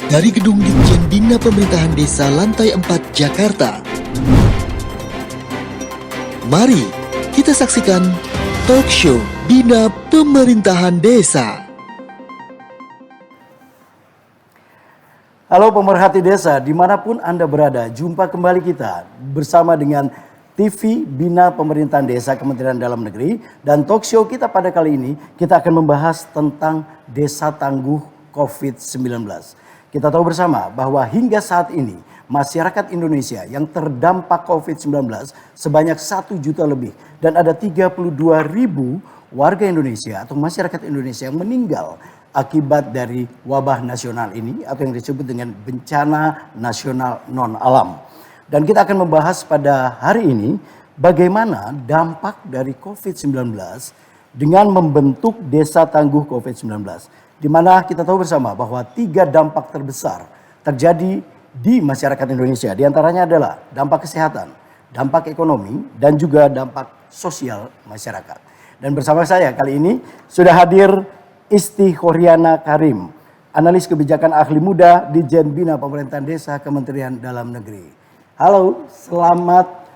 Dari Gedung Ditjen Bina Pemerintahan Desa Lantai 4 Jakarta. Mari kita saksikan talk show Bina Pemerintahan Desa. Halo pemerhati desa, dimanapun Anda berada, jumpa kembali kita bersama dengan TV Bina Pemerintahan Desa Kementerian Dalam Negeri. Dan talk show kita pada kali ini, kita akan membahas tentang Desa Tangguh COVID-19. Kita tahu bersama bahwa hingga saat ini, masyarakat Indonesia yang terdampak COVID-19 sebanyak 1 juta lebih. Dan ada 32.000 warga Indonesia atau masyarakat Indonesia yang meninggal akibat dari wabah nasional ini atau yang disebut dengan bencana nasional non-alam. Dan kita akan membahas pada hari ini bagaimana dampak dari COVID-19 dengan membentuk Desa Tangguh COVID-19. Di mana kita tahu bersama bahwa 3 dampak terbesar terjadi di masyarakat Indonesia. Di antaranya adalah dampak kesehatan, dampak ekonomi, dan juga dampak sosial masyarakat. Dan bersama saya kali ini sudah hadir Isti Horyana Karim, analis kebijakan ahli muda di Ditjen Bina Pemerintahan Desa Kementerian Dalam Negeri. Halo, selamat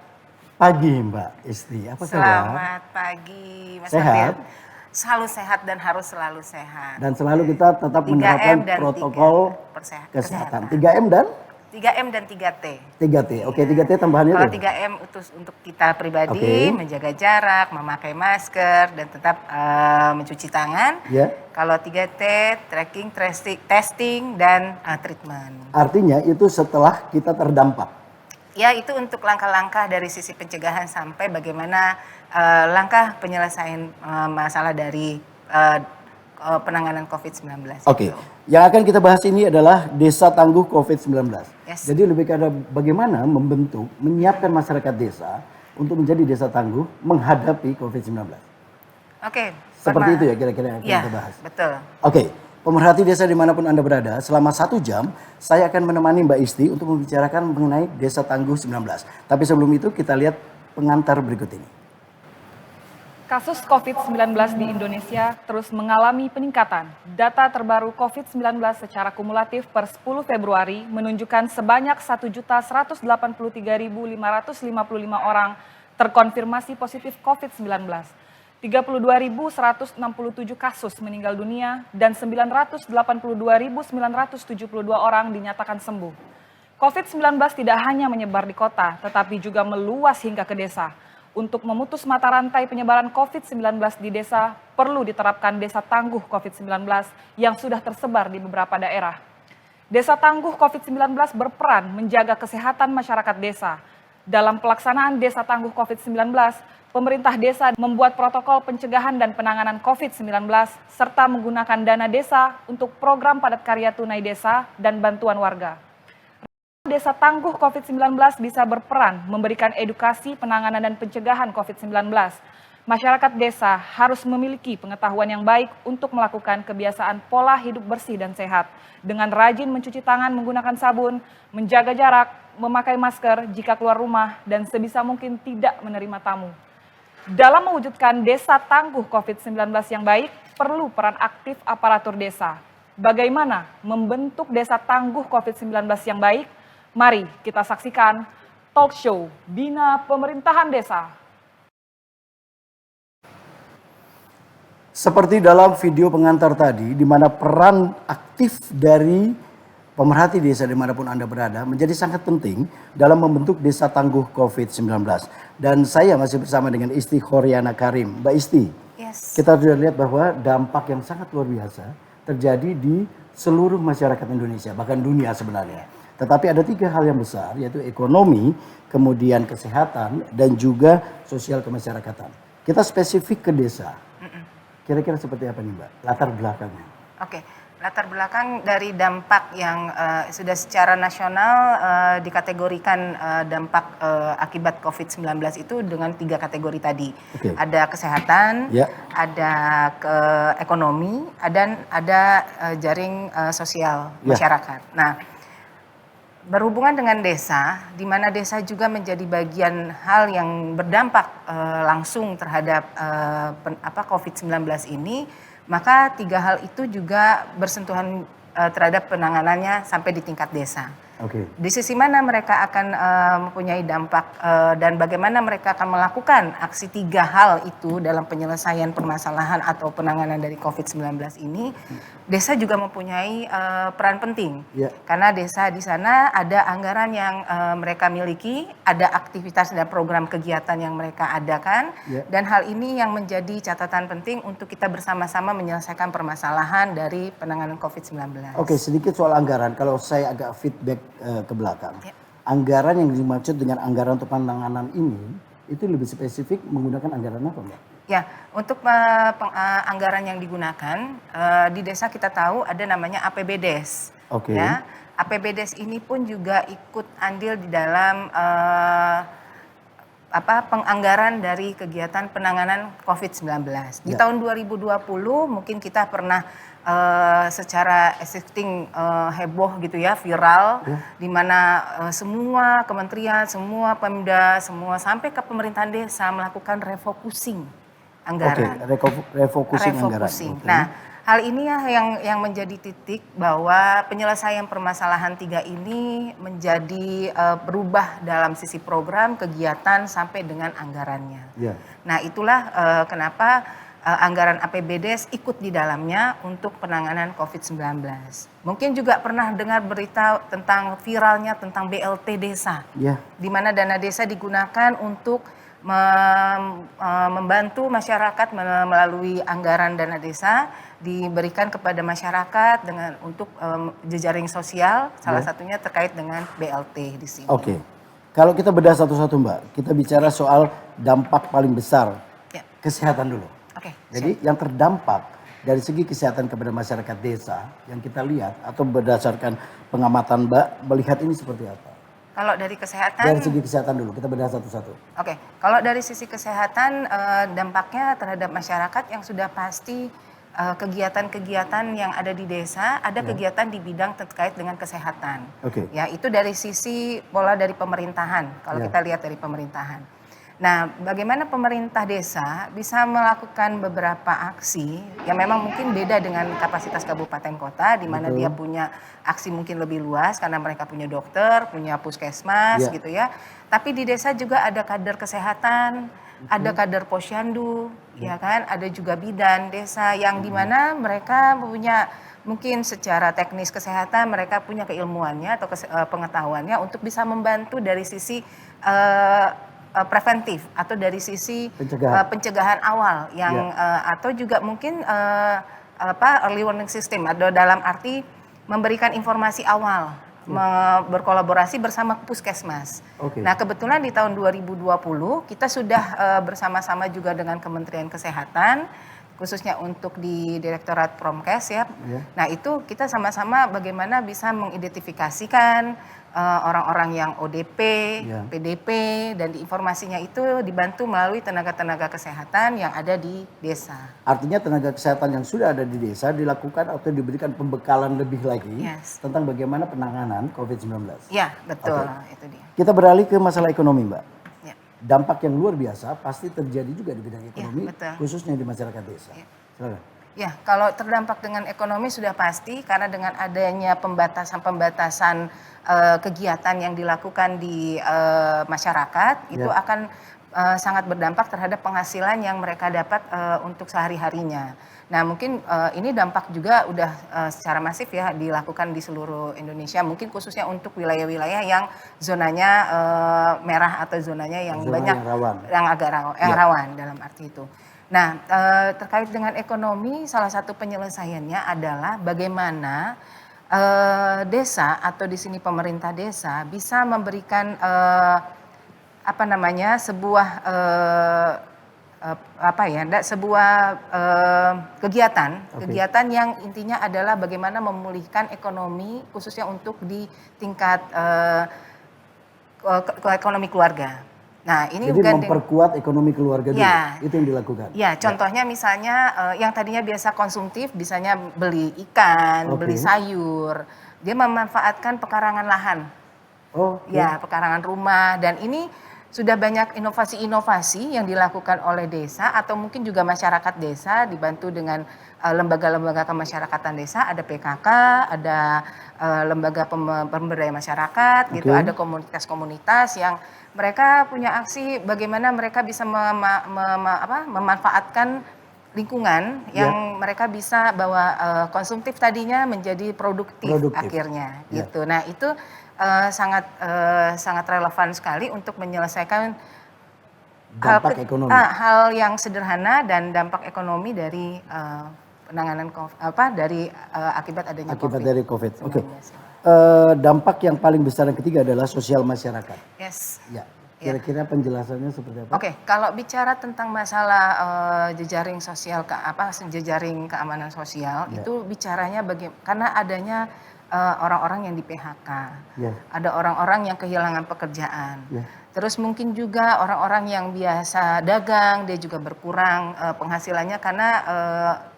pagi Mbak Isti. Apa kabar? Selamat pagi Mas Sehat? Fadil. Selalu sehat dan harus selalu sehat. Dan selalu kita tetap menerapkan protokol kesehatan. 3M dan? 3M dan 3T. 3T, oke 3T tambahannya Kalau tuh? 3M untuk kita pribadi, menjaga jarak, memakai masker, dan tetap mencuci tangan. Ya. Kalau 3T, tracking, testing, dan treatment. Artinya itu setelah kita terdampak. Ya, itu untuk langkah-langkah dari sisi pencegahan sampai bagaimana langkah penyelesaian masalah dari penanganan COVID-19. Oke, yang akan kita bahas ini adalah Desa Tangguh COVID-19. Yes. Jadi lebih ke bagaimana membentuk, menyiapkan masyarakat desa untuk menjadi desa tangguh menghadapi COVID-19. Oke. Seperti itu ya kira-kira yang akan Ya, kita bahas. betul. Oke, pemerhati desa dimanapun Anda berada, selama 1 jam saya akan menemani Mbak Isti untuk membicarakan mengenai Desa Tangguh 19. Tapi sebelum itu kita lihat pengantar berikut ini. Kasus COVID-19 di Indonesia terus mengalami peningkatan. Data terbaru COVID-19 secara kumulatif per 10 Februari menunjukkan sebanyak 1.183.555 orang terkonfirmasi positif COVID-19. 32.167 kasus meninggal dunia dan 982.972 orang dinyatakan sembuh. COVID-19 tidak hanya menyebar di kota, tetapi juga meluas hingga ke desa. Untuk memutus mata rantai penyebaran COVID-19 di desa, perlu diterapkan Desa Tangguh COVID-19 yang sudah tersebar di beberapa daerah. Desa Tangguh COVID-19 berperan menjaga kesehatan masyarakat desa. Dalam pelaksanaan Desa Tangguh COVID-19, pemerintah desa membuat protokol pencegahan dan penanganan COVID-19 serta menggunakan dana desa untuk program padat karya tunai desa dan bantuan warga. Desa Tangguh COVID-19 bisa berperan memberikan edukasi penanganan dan pencegahan COVID-19. Masyarakat desa harus memiliki pengetahuan yang baik untuk melakukan kebiasaan pola hidup bersih dan sehat dengan rajin mencuci tangan menggunakan sabun, menjaga jarak, memakai masker jika keluar rumah, dan sebisa mungkin tidak menerima tamu. Dalam mewujudkan Desa Tangguh COVID-19 yang baik, perlu peran aktif aparatur desa. Bagaimana membentuk Desa Tangguh COVID-19 yang baik? Mari kita saksikan talk show Bina Pemerintahan Desa. Seperti dalam video pengantar tadi, di mana peran aktif dari pemerhati desa dimanapun Anda berada menjadi sangat penting dalam membentuk Desa Tangguh COVID-19. Dan saya masih bersama dengan Isti Horyana Karim. Mbak Isti, Yes. kita sudah lihat bahwa dampak yang sangat luar biasa terjadi di seluruh masyarakat Indonesia, bahkan dunia sebenarnya. Tetapi ada 3 hal yang besar, yaitu ekonomi, kemudian kesehatan, dan juga sosial kemasyarakatan. Kita spesifik ke desa. Kira-kira seperti apa nih Mbak, latar belakangnya? Oke, latar belakang dari dampak yang sudah secara nasional dikategorikan dampak akibat COVID-19 itu dengan 3 kategori tadi. Oke. Ada kesehatan, Ya. ada ekonomi, dan ada jaring sosial Ya. masyarakat. Nah, berhubungan dengan desa, di mana desa juga menjadi bagian hal yang berdampak langsung terhadap COVID-19 ini, maka 3 hal itu juga bersentuhan terhadap penanganannya sampai di tingkat desa. Oke. Di sisi mana mereka akan mempunyai dampak dan bagaimana mereka akan melakukan aksi 3 hal itu dalam penyelesaian permasalahan atau penanganan dari COVID-19 ini, desa juga mempunyai peran penting. Ya. Karena desa di sana ada anggaran yang mereka miliki, ada aktivitas dan program kegiatan yang mereka adakan, Ya. dan hal ini yang menjadi catatan penting untuk kita bersama-sama menyelesaikan permasalahan dari penanganan COVID-19. Oke, sedikit soal anggaran. Kalau saya agak feedback ke belakang. Ya. Anggaran yang dimaksud dengan anggaran untuk penanganan ini, itu lebih spesifik menggunakan anggaran apa, Mbak? Ya, untuk anggaran yang digunakan di desa kita tahu ada namanya APBDes. Oke. Ya, APBDes ini pun juga ikut andil di dalam penganggaran dari kegiatan penanganan COVID-19. Di Ya. tahun 2020 mungkin kita pernah secara existing heboh gitu ya, viral, di mana semua kementerian, semua Pemda, semua sampai ke pemerintahan desa melakukan refocusing anggaran. Oke, refocusing anggaran. Refocusing. Oke. Nah, hal ini yang menjadi titik bahwa penyelesaian permasalahan 3 ini menjadi berubah dalam sisi program, kegiatan sampai dengan anggarannya. Ya. Nah, itulah kenapa anggaran APBDes ikut di dalamnya untuk penanganan COVID-19. Mungkin juga pernah dengar berita tentang viralnya tentang BLT desa. Ya. Di mana dana desa digunakan untuk membantu masyarakat melalui anggaran dana desa diberikan kepada masyarakat dengan untuk jejaring sosial, salah satunya terkait dengan BLT di sini. Oke. Kalau kita bedah satu-satu, Mbak, kita bicara soal dampak paling besar. Ya. Kesehatan dulu. Oke. Jadi yang terdampak dari segi kesehatan kepada masyarakat desa yang kita lihat atau berdasarkan pengamatan Mbak melihat ini seperti apa? Kalau dari kesehatan, Dari segi kesehatan dulu, kita bedah satu-satu. oke, kalau dari sisi kesehatan dampaknya terhadap masyarakat yang sudah pasti kegiatan-kegiatan yang ada di desa, ada kegiatan di bidang terkait dengan kesehatan. Oke. Ya, itu dari sisi pola dari pemerintahan, kalau Ya. kita lihat dari pemerintahan. Nah, bagaimana pemerintah desa bisa melakukan beberapa aksi yang memang mungkin beda dengan kapasitas kabupaten kota, di mana Betul. dia punya aksi mungkin lebih luas karena mereka punya dokter, punya puskesmas Ya. gitu ya. Tapi di desa juga ada kader kesehatan, ada kader posyandu, ya kan, ada juga bidan desa yang di mana mereka punya mungkin secara teknis kesehatan mereka punya keilmuannya atau pengetahuannya untuk bisa membantu dari sisi preventif atau dari sisi Pencegahan. pencegahan awal yang atau juga mungkin early warning system atau dalam arti memberikan informasi awal, berkolaborasi bersama puskesmas. Oke. Nah, kebetulan di tahun 2020 kita sudah bersama-sama juga dengan Kementerian Kesehatan khususnya untuk di Direktorat Promkes ya. Nah, itu kita sama-sama bagaimana bisa mengidentifikasikan orang-orang yang ODP, PDP, dan informasinya itu dibantu melalui tenaga-tenaga kesehatan yang ada di desa. Artinya tenaga kesehatan yang sudah ada di desa dilakukan atau diberikan pembekalan lebih lagi tentang bagaimana penanganan COVID-19. Ya, betul. Oke. Itu dia. Kita beralih ke masalah ekonomi, Mbak. Ya. Dampak yang luar biasa pasti terjadi juga di bidang ekonomi, betul. khususnya di masyarakat desa. Silakan. Ya, kalau terdampak dengan ekonomi sudah pasti karena dengan adanya pembatasan kegiatan yang dilakukan di masyarakat itu akan sangat berdampak terhadap penghasilan yang mereka dapat untuk sehari-harinya. Nah, mungkin ini dampak juga udah secara masif ya dilakukan di seluruh Indonesia, mungkin khususnya untuk wilayah-wilayah yang zonanya merah atau zonanya yang Zona banyak yang rawan. yang agak rawan dalam arti itu. Nah, terkait dengan ekonomi, salah satu penyelesaiannya adalah bagaimana desa atau di sini pemerintah desa bisa memberikan sebuah kegiatan yang intinya adalah bagaimana memulihkan ekonomi khususnya untuk di tingkat ekonomi keluarga. Nah, ini Jadi memperkuat ekonomi keluarga dulu, Ya. itu yang dilakukan. Ya, contohnya misalnya yang tadinya biasa konsumtif, bisanya beli ikan, beli sayur. Dia memanfaatkan pekarangan lahan. Oh, Ya, pekarangan rumah. Dan ini sudah banyak inovasi-inovasi yang dilakukan oleh desa atau mungkin juga masyarakat desa dibantu dengan lembaga-lembaga kemasyarakatan desa, ada PKK, ada lembaga pemberdayaan masyarakat, gitu, Oke. ada komunitas-komunitas yang mereka punya aksi bagaimana mereka bisa memanfaatkan lingkungan yang mereka bisa bahwa konsumtif tadinya menjadi produktif. Akhirnya, Ya. gitu. Nah itu sangat relevan sekali untuk menyelesaikan Dampak ekonomi. hal yang sederhana dan dampak ekonomi dari penanganan akibat adanya Akibat COVID. dari COVID. Oke. 19. Dampak yang paling besar yang ketiga adalah sosial masyarakat. Yes. Ya. Kira-kira penjelasannya seperti apa? Oke, kalau bicara tentang masalah jejaring sosial jejaring keamanan sosial itu bicaranya karena adanya orang-orang yang di PHK, ada orang-orang yang kehilangan pekerjaan, terus mungkin juga orang-orang yang biasa dagang dia juga berkurang penghasilannya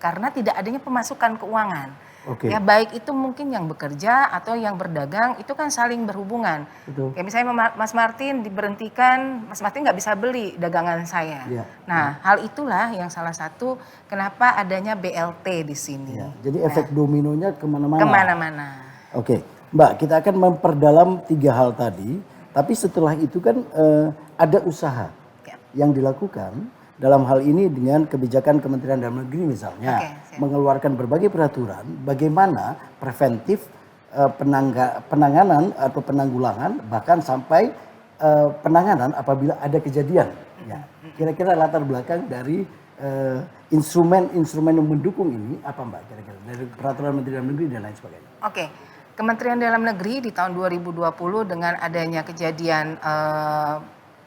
karena tidak adanya pemasukan keuangan. Ya baik itu mungkin yang bekerja atau yang berdagang itu kan saling berhubungan. Kayak misalnya Mas Martin diberhentikan, Mas Martin nggak bisa beli dagangan saya. Nah hal itulah yang salah satu kenapa adanya BLT di sini. Jadi efek dominonya kemana-mana. Kemana-mana. Oke, Mbak, kita akan memperdalam 3 hal tadi. Tapi setelah itu kan ada usaha yang dilakukan dalam hal ini dengan kebijakan Kementerian Dalam Negeri misalnya mengeluarkan berbagai peraturan bagaimana preventif penanganan atau penanggulangan bahkan sampai penanganan apabila ada kejadian. Ya. Kira-kira latar belakang dari instrumen-instrumen yang mendukung ini apa Mbak kira-kira dari peraturan Menteri Dalam Negeri dan lain sebagainya. Oke. Kementerian Dalam Negeri di tahun 2020 dengan adanya kejadian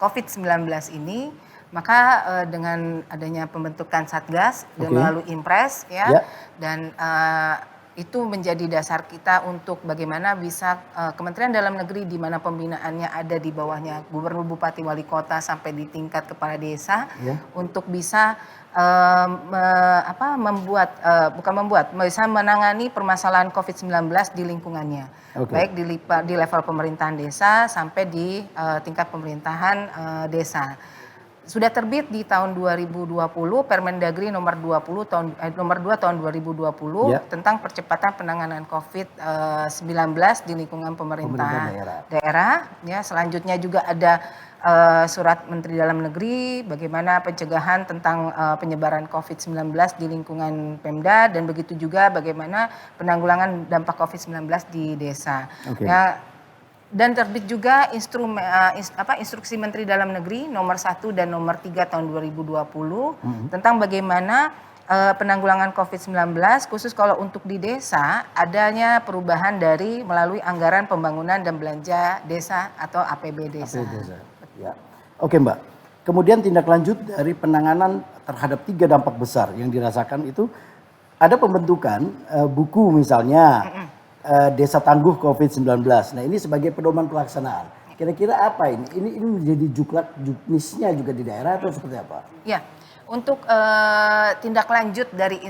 COVID-19 ini maka dengan adanya pembentukan Satgas dan melalui Impres dan itu menjadi dasar kita untuk bagaimana bisa Kementerian Dalam Negeri di mana pembinaannya ada di bawahnya Gubernur, Bupati, Wali Kota sampai di tingkat kepala desa untuk bisa bisa menangani permasalahan COVID-19 di lingkungannya. Baik di level pemerintahan desa sampai di tingkat pemerintahan desa. Sudah terbit di tahun 2020 Permendagri nomor 2 tahun 2020 tentang percepatan penanganan COVID-19 di lingkungan pemerintah daerah. Ya, selanjutnya juga ada surat Menteri Dalam Negeri bagaimana pencegahan tentang penyebaran COVID-19 di lingkungan Pemda dan begitu juga bagaimana penanggulangan dampak COVID-19 di desa. Ya, dan terbit juga instruksi Menteri Dalam Negeri nomor 1 dan nomor 3 tahun 2020 tentang bagaimana penanggulangan COVID-19 khusus kalau untuk di desa adanya perubahan dari melalui anggaran pembangunan dan belanja desa atau APB desa. Ya. Oke Mbak, kemudian tindak lanjut dari penanganan terhadap 3 dampak besar yang dirasakan itu ada pembentukan buku misalnya Desa Tangguh COVID-19. Nah ini sebagai pedoman pelaksanaan. Kira-kira apa ini? Ini menjadi juknisnya juga di daerah atau seperti apa? Ya, untuk tindak lanjut dari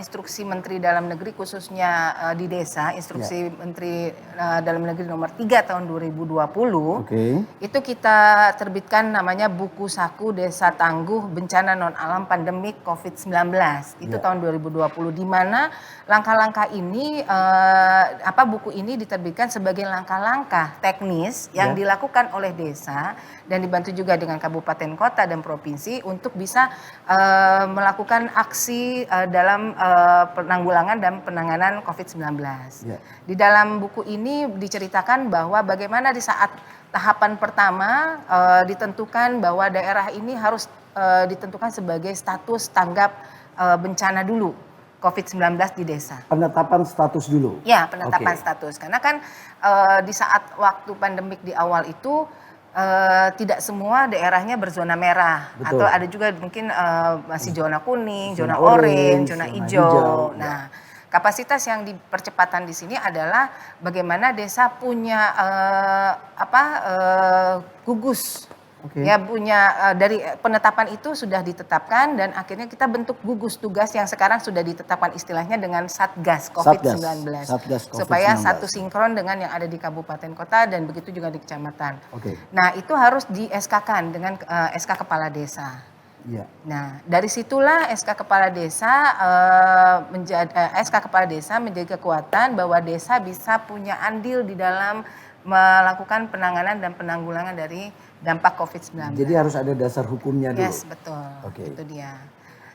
instruksi Menteri Dalam Negeri khususnya di desa, instruksi Menteri Dalam Negeri nomor 3 tahun 2020, itu kita terbitkan namanya Buku Saku Desa Tangguh Bencana Non-Alam Pandemik COVID-19. Itu tahun 2020, di mana langkah-langkah ini, buku ini diterbitkan sebagai langkah-langkah teknis yang dilakukan oleh desa dan dibantu juga dengan kabupaten, kota, dan provinsi untuk bisa melakukan aksi dalam penanggulangan dan penanganan COVID-19. Di dalam buku ini diceritakan bahwa bagaimana di saat tahapan pertama ditentukan bahwa daerah ini harus ditentukan sebagai status tanggap bencana dulu COVID-19 di desa. Penetapan status dulu? Ya, penetapan status. Karena kan di saat waktu pandemik di awal itu tidak semua daerahnya berzona merah. Atau ada juga mungkin masih zona kuning, zona orange, zona hijau. Nah, kapasitas yang dipercepatan di sini adalah bagaimana desa punya gugus Oke. Ya punya dari penetapan itu sudah ditetapkan dan akhirnya kita bentuk gugus tugas yang sekarang sudah ditetapkan istilahnya dengan Satgas COVID-19. Satgas COVID-19. Supaya satu sinkron dengan yang ada di kabupaten kota dan begitu juga di kecamatan. Oke. Nah, itu harus di SK-kan dengan SK Kepala Desa. Iya. Nah, dari situlah SK Kepala Desa SK Kepala Desa menjadi kekuatan bahwa desa bisa punya andil di dalam melakukan penanganan dan penanggulangan dari dampak COVID-19. Jadi harus ada dasar hukumnya dulu. Yes, betul. Oke. Itu dia.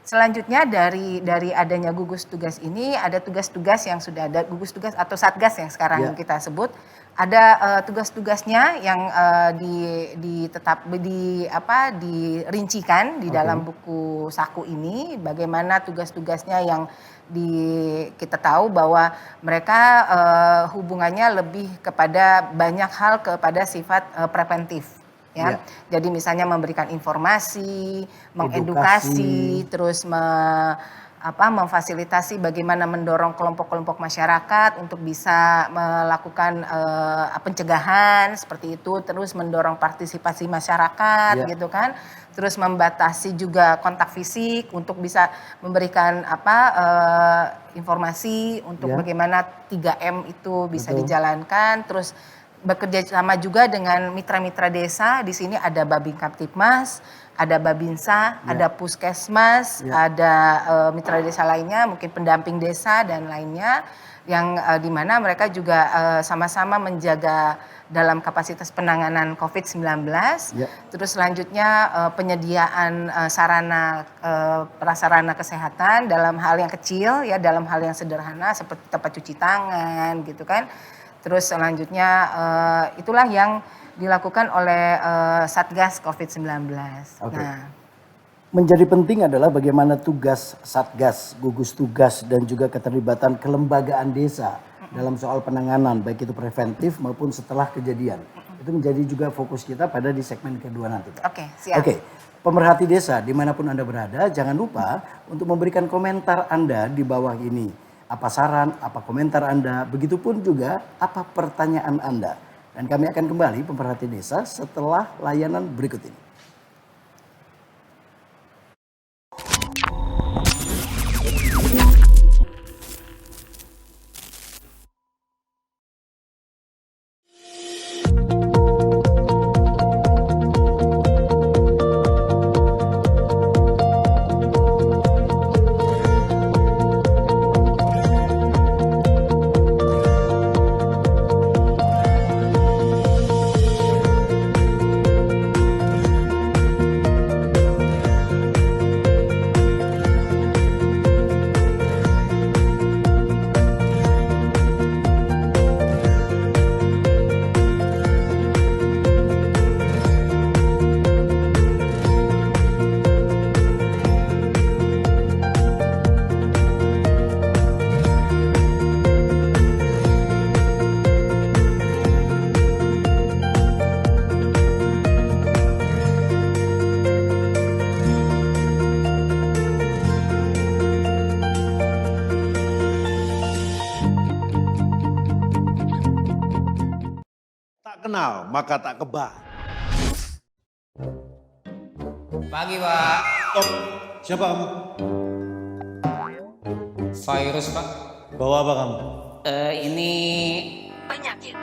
Selanjutnya dari adanya gugus tugas ini ada tugas-tugas yang sudah ada, gugus tugas atau satgas yang sekarang kita sebut. Ada tugas-tugasnya yang dirincikan di dalam buku saku ini, bagaimana tugas-tugasnya yang kita tahu bahwa mereka hubungannya lebih kepada banyak hal kepada sifat preventif. Ya, jadi misalnya memberikan informasi, mengedukasi, terus memfasilitasi bagaimana mendorong kelompok-kelompok masyarakat untuk bisa melakukan pencegahan seperti itu, terus mendorong partisipasi masyarakat, gitu kan, terus membatasi juga kontak fisik untuk bisa memberikan informasi untuk bagaimana 3M itu bisa dijalankan, terus bekerja sama juga dengan mitra-mitra desa. Di sini ada Babin Kaptipmas, ada Babinsa, ada Puskesmas, ada mitra desa lainnya, mungkin pendamping desa dan lainnya, yang di mana mereka juga sama-sama menjaga dalam kapasitas penanganan COVID-19. Terus selanjutnya penyediaan prasarana kesehatan dalam hal yang kecil, ya, dalam hal yang sederhana seperti tempat cuci tangan, gitu kan. Terus selanjutnya itulah yang dilakukan oleh Satgas COVID-19. Nah, menjadi penting adalah bagaimana tugas Satgas, gugus tugas dan juga keterlibatan kelembagaan desa dalam soal penanganan baik itu preventif maupun setelah kejadian. Itu menjadi juga fokus kita pada di segmen kedua nanti, Pak. Oke, siap. Oke, pemerhati desa dimanapun Anda berada, jangan lupa untuk memberikan komentar Anda di bawah ini. Apa saran, apa komentar Anda, begitupun juga apa pertanyaan Anda. Dan kami akan kembali pemerhati desa setelah layanan berikut ini. Kenal maka tak kebal. Pagi, Pak. Oh, siapa kamu? Virus, Pak. Bawa apa kamu? Ini Penyakit.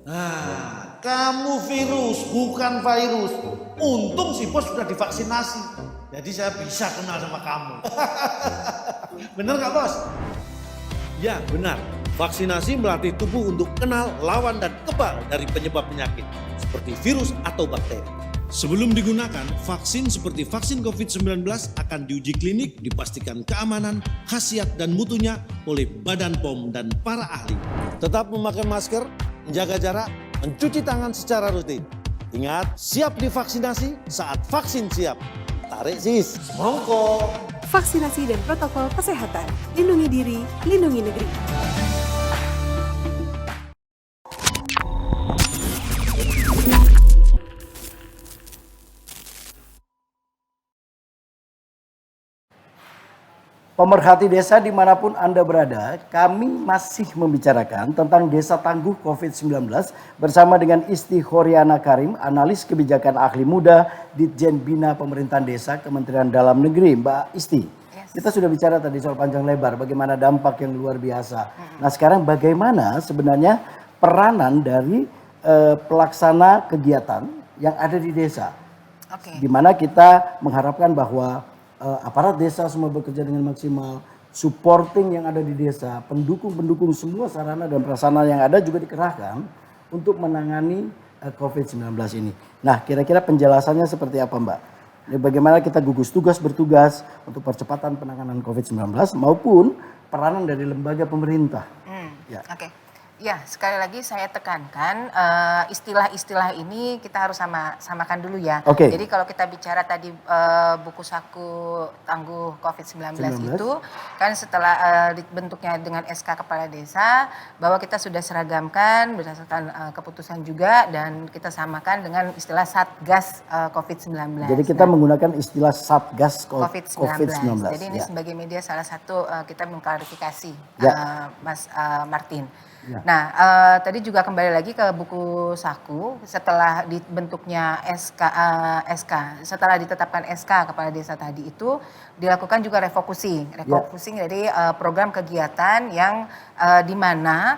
Nah, kamu virus, bukan virus. Untung si bos sudah divaksinasi. Jadi saya bisa kenal sama kamu. Bener gak, Bos? Ya, benar. Vaksinasi melatih tubuh untuk kenal, lawan, dan kebal dari penyebab penyakit, seperti virus atau bakteri. Sebelum digunakan, vaksin seperti vaksin COVID-19 akan diuji klinik, dipastikan keamanan, khasiat, dan mutunya oleh Badan POM dan para ahli. Tetap memakai masker, menjaga jarak, mencuci tangan secara rutin. Ingat, siap divaksinasi saat vaksin siap. Tarik sis, mongko. Vaksinasi dan protokol kesehatan. Lindungi diri, lindungi negeri. Pemerhati desa dimanapun Anda berada, kami masih membicarakan tentang Desa Tangguh COVID-19 bersama dengan Isti Horiana Karim, analis kebijakan ahli muda Ditjen Bina Pemerintahan Desa Kementerian Dalam Negeri. Mbak Isti, kita sudah bicara tadi soal panjang lebar, bagaimana dampak yang luar biasa. Nah sekarang bagaimana sebenarnya peranan dari pelaksana kegiatan yang ada di desa? Di mana kita mengharapkan bahwa aparat desa semua bekerja dengan maksimal, supporting yang ada di desa, pendukung-pendukung semua sarana dan prasarana yang ada juga dikerahkan untuk menangani COVID-19 ini. Nah, kira-kira penjelasannya seperti apa, Mbak? Bagaimana kita gugus tugas bertugas untuk percepatan penanganan COVID-19 maupun peranan dari lembaga pemerintah. Ya. Ya, sekali lagi saya tekankan istilah-istilah ini kita harus samakan dulu ya. Jadi kalau kita bicara tadi buku saku tangguh COVID-19 itu kan setelah dibentuknya dengan SK Kepala Desa bahwa kita sudah seragamkan berdasarkan keputusan juga dan kita samakan dengan istilah Satgas COVID-19. Jadi kita menggunakan istilah Satgas COVID-19. Jadi ini sebagai media salah satu kita mengklarifikasi Mas Martin. Ya. Nah, tadi juga kembali lagi ke buku saku setelah dibentuknya SK, setelah ditetapkan SK Kepala Desa tadi itu dilakukan juga refocusing dari program kegiatan yang di mana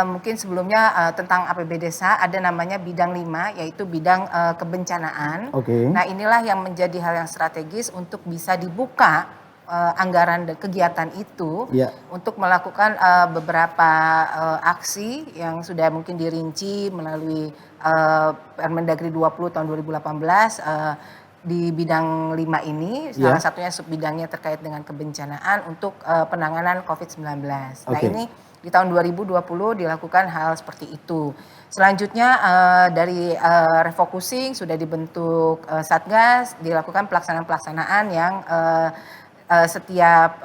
mungkin sebelumnya tentang APB Desa ada namanya bidang 5 yaitu bidang kebencanaan. Nah, inilah yang menjadi hal yang strategis untuk bisa dibuka anggaran dan kegiatan itu untuk melakukan beberapa aksi yang sudah mungkin dirinci melalui Permendagri 20 tahun 2018 di bidang 5 ini salah satunya subbidangnya terkait dengan kebencanaan untuk penanganan COVID-19. Nah, ini di tahun 2020 dilakukan hal seperti itu. Selanjutnya dari refocusing sudah dibentuk Satgas, dilakukan pelaksanaan-pelaksanaan yang setiap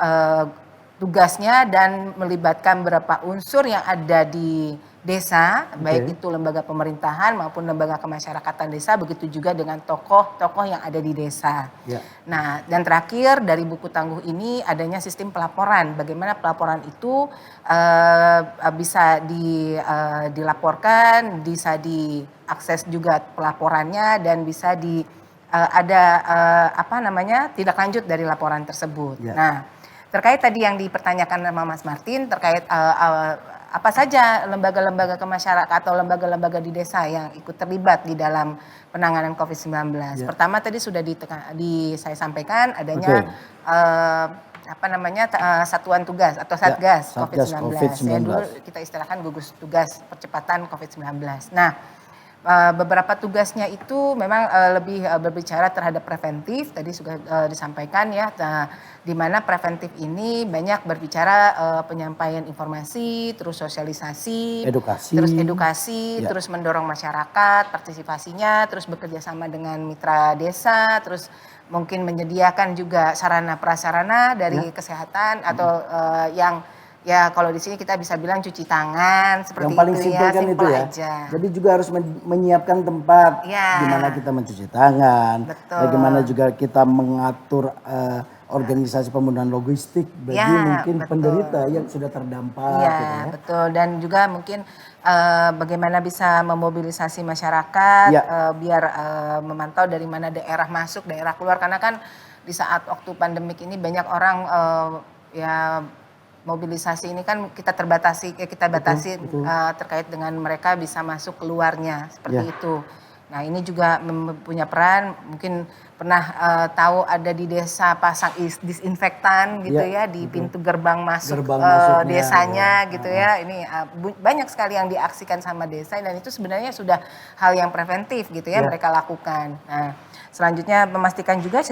tugasnya dan melibatkan beberapa unsur yang ada di desa, baik itu lembaga pemerintahan maupun lembaga kemasyarakatan desa, begitu juga dengan tokoh-tokoh yang ada di desa. Nah, dan terakhir dari buku tangguh ini adanya sistem pelaporan, bagaimana pelaporan itu bisa dilaporkan, bisa diakses juga pelaporannya dan bisa ada tindak lanjut dari laporan tersebut. Nah, terkait tadi yang dipertanyakan sama Mas Martin terkait apa saja lembaga-lembaga kemasyarakatan atau lembaga-lembaga di desa yang ikut terlibat di dalam penanganan COVID-19. Pertama tadi sudah saya sampaikan adanya satuan tugas atau Satgas COVID-19. Ya, dulu kita istilahkan gugus tugas percepatan COVID-19. Nah, beberapa tugasnya itu memang lebih berbicara terhadap preventif, tadi sudah disampaikan ya, di mana preventif ini banyak berbicara penyampaian informasi, terus sosialisasi, edukasi, terus mendorong masyarakat, partisipasinya, terus bekerja sama dengan mitra desa, terus mungkin menyediakan juga sarana prasarana dari kesehatan atau yang ya kalau di sini kita bisa bilang cuci tangan seperti yang paling itu simpel ya, kan itu ya. aja. Jadi juga harus menyiapkan tempat di mana kita mencuci tangan, bagaimana juga kita mengatur organisasi pembunuhan logistik bagi mungkin penderita yang sudah terdampak. Betul, dan juga mungkin bagaimana bisa memobilisasi masyarakat biar memantau dari mana daerah masuk, daerah keluar, karena kan di saat waktu pandemik ini banyak orang mobilisasi ini kan kita batasi terkait dengan mereka bisa masuk keluarnya seperti itu. Nah, ini juga punya peran, mungkin pernah tahu ada di desa pasang disinfektan gitu ya di pintu gerbang masuk desanya gitu ya. Ini banyak sekali yang diaksikan sama desa dan itu sebenarnya sudah hal yang preventif gitu ya mereka lakukan. Nah, selanjutnya memastikan juga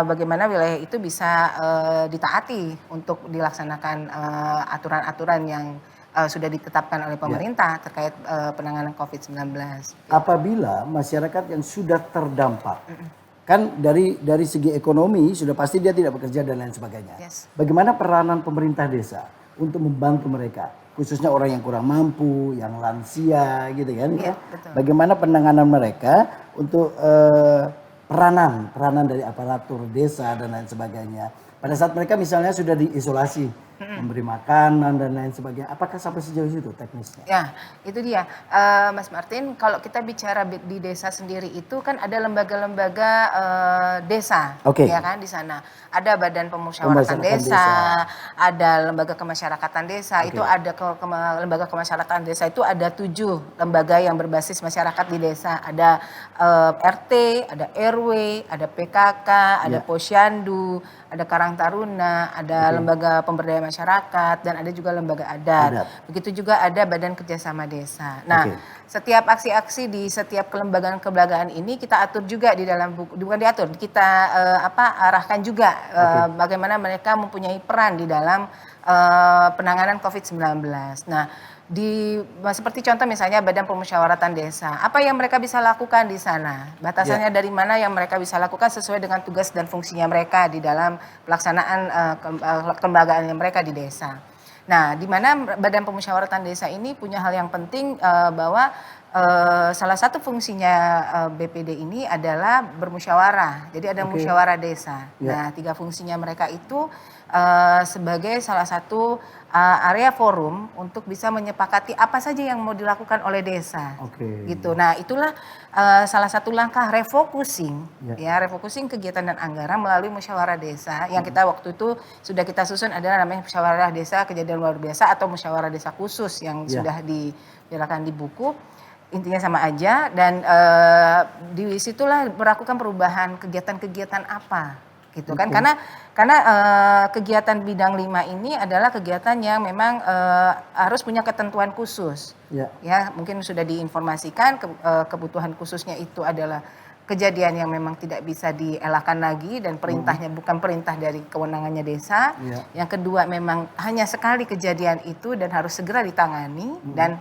bagaimana wilayah itu bisa ditaati untuk dilaksanakan aturan-aturan yang sudah ditetapkan oleh pemerintah terkait penanganan COVID-19. Apabila masyarakat yang sudah terdampak, kan dari segi ekonomi sudah pasti dia tidak bekerja dan lain sebagainya. Bagaimana peranan pemerintah desa untuk membantu mereka, khususnya orang yang kurang mampu, yang lansia gitu kan? Bagaimana penanganan mereka untuk peranan dari aparatur desa dan lain sebagainya. Pada saat mereka misalnya sudah diisolasi, memberi makanan dan lain sebagainya, apakah sampai sejauh itu teknisnya? Ya, itu dia, Mas Martin. Kalau kita bicara di desa sendiri itu kan ada lembaga-lembaga desa, Oke. ya kan di sana. Ada Badan Pemusyawaratan Pemusyawaratan desa, desa. ada Lembaga Kemasyarakatan Desa. Oke. Itu ada Lembaga Kemasyarakatan Desa itu ada 7 lembaga yang berbasis masyarakat di desa. Ada RT, ada RW, ada PKK, ada Ya. Posyandu, ada Karang Taruna, ada lembaga pemberdayaan masyarakat, dan ada juga lembaga adat. Adat. Begitu juga ada Badan Kerjasama Desa. Nah, Oke. setiap aksi-aksi di setiap kelembagaan ini kita atur juga di dalam buku, bukan diatur, kita arahkan juga bagaimana mereka mempunyai peran di dalam penanganan COVID-19. Nah, seperti contoh misalnya Badan Pemusyawaratan Desa, apa yang mereka bisa lakukan di sana? Batasannya dari mana yang mereka bisa lakukan sesuai dengan tugas dan fungsinya mereka di dalam pelaksanaan kelembagaan mereka di desa. Nah, di mana Badan Pemusyawaratan Desa ini punya hal yang penting bahwa salah satu fungsinya BPD ini adalah bermusyawarah. Jadi ada musyawarah desa. Nah, 3 fungsinya mereka itu sebagai salah satu area forum untuk bisa menyepakati apa saja yang mau dilakukan oleh desa. Gitu. Nah, itulah salah satu langkah refocusing, refocusing kegiatan dan anggaran melalui musyawarah desa yang kita waktu itu sudah kita susun adalah namanya musyawarah desa kejadian luar biasa atau musyawarah desa khusus yang sudah dijelaskan di buku. Intinya sama aja, dan di situlah melakukan perubahan kegiatan-kegiatan apa gitu kan, karena kegiatan bidang 5 ini adalah kegiatan yang memang harus punya ketentuan khusus. Ya, mungkin sudah diinformasikan kebutuhan khususnya itu adalah kejadian yang memang tidak bisa dielakkan lagi dan perintahnya bukan perintah dari kewenangannya desa. Yang kedua, memang hanya sekali kejadian itu dan harus segera ditangani, dan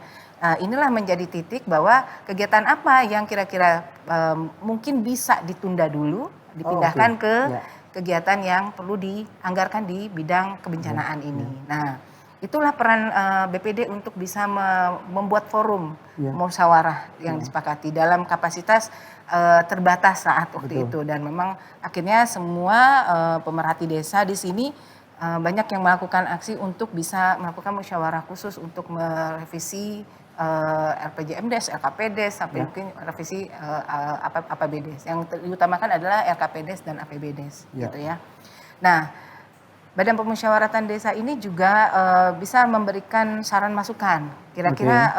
inilah menjadi titik bahwa kegiatan apa yang kira-kira mungkin bisa ditunda dulu, dipindahkan ke kegiatan yang perlu dianggarkan di bidang kebencanaan ini. Nah, itulah peran BPD untuk bisa membuat forum musyawarah yang disepakati dalam kapasitas terbatas saat waktu itu, dan memang akhirnya semua pemerhati desa di sini banyak yang melakukan aksi untuk bisa melakukan musyawarah khusus untuk merevisi RPJMDes, LKPDes, sampai mungkin revisi APBDes. Yang diutamakan adalah RKPDes dan APBDes, gitu ya. Nah, Badan Pemusyawaratan Desa ini juga bisa memberikan saran masukan. Kira-kira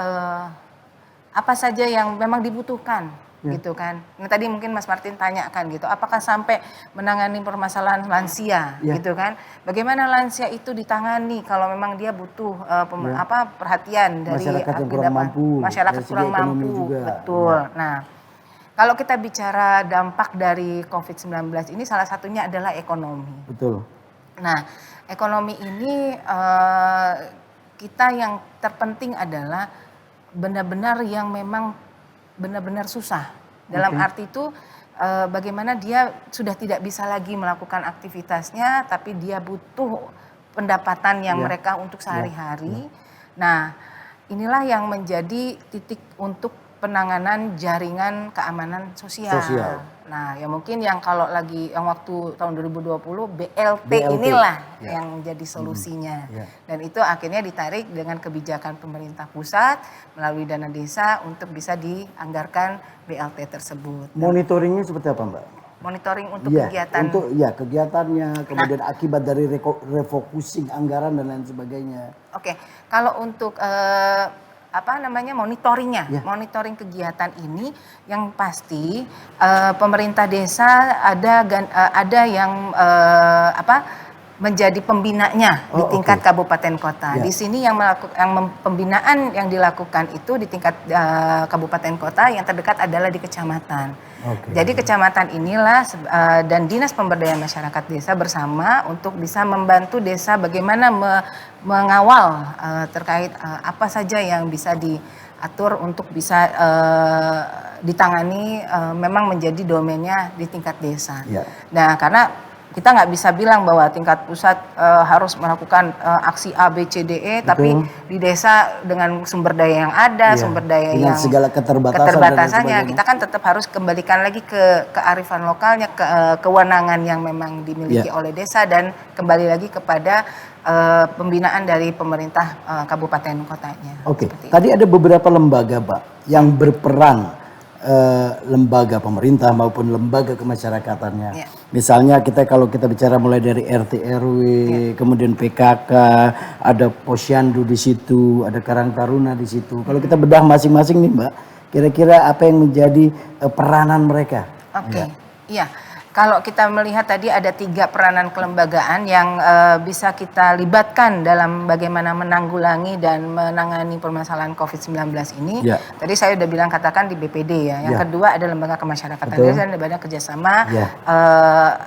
apa saja yang memang dibutuhkan, gitu kan. Nah, tadi mungkin Mas Martin tanyakan gitu, apakah sampai menangani permasalahan lansia, gitu kan. Bagaimana lansia itu ditangani kalau memang dia butuh perhatian dari masyarakat yang kurang mampu, masyarakat kurang mampu, betul. Nah, kalau kita bicara dampak dari COVID-19 ini salah satunya adalah ekonomi. Betul. Nah, ekonomi ini kita yang terpenting adalah benar-benar yang memang benar-benar susah. Dalam arti itu bagaimana dia sudah tidak bisa lagi melakukan aktivitasnya, tapi dia butuh pendapatan yang mereka untuk sehari-hari. Nah, inilah yang menjadi titik untuk penanganan jaringan keamanan sosial. Nah, ya mungkin yang kalau lagi yang waktu tahun 2020 BLT inilah yang jadi solusinya. Dan itu akhirnya ditarik dengan kebijakan pemerintah pusat melalui dana desa untuk bisa dianggarkan BLT tersebut. Monitoringnya seperti apa, Mbak? Monitoring untuk kegiatan. Untuk kegiatannya, kemudian akibat dari refocusing anggaran dan lain sebagainya. Oke, kalau untuk monitoringnya, monitoring kegiatan ini yang pasti pemerintah desa ada yang menjadi pembinanya di tingkat kabupaten kota. Di sini pembinaan yang dilakukan itu di tingkat kabupaten kota, yang terdekat adalah di kecamatan. Jadi kecamatan inilah dan Dinas Pemberdayaan Masyarakat Desa bersama untuk bisa membantu desa bagaimana mengawal terkait apa saja yang bisa diatur untuk bisa ditangani memang menjadi domainnya di tingkat desa. Nah, karena kita nggak bisa bilang bahwa tingkat pusat harus melakukan aksi A, B, C, D, E, tapi di desa dengan sumber daya yang ada, sumber daya dengan yang segala keterbatasan dan keterbatasannya, sebagainya. kita kan tetap harus kembalikan lagi ke kearifan lokalnya, kewenangan yang memang dimiliki oleh desa, dan kembali lagi kepada pembinaan dari pemerintah kabupaten kotanya. Oke, Seperti tadi ada beberapa lembaga, Pak, yang berperan, lembaga pemerintah maupun lembaga kemasyarakatannya. Ya. Misalnya kalau kita bicara mulai dari RT RW, kemudian PKK, ada Posyandu di situ, ada Karang Taruna di situ. Kalau kita bedah masing-masing nih, Mbak, kira-kira apa yang menjadi peranan mereka? Oke, iya. Kalau kita melihat tadi ada 3 peranan kelembagaan yang bisa kita libatkan dalam bagaimana menanggulangi dan menangani permasalahan COVID-19 ini. Ya. Tadi saya udah bilang katakan di BPD ya. Yang kedua ada lembaga kemasyarakatan Betul. desa dan lembaga kerjasama Ya.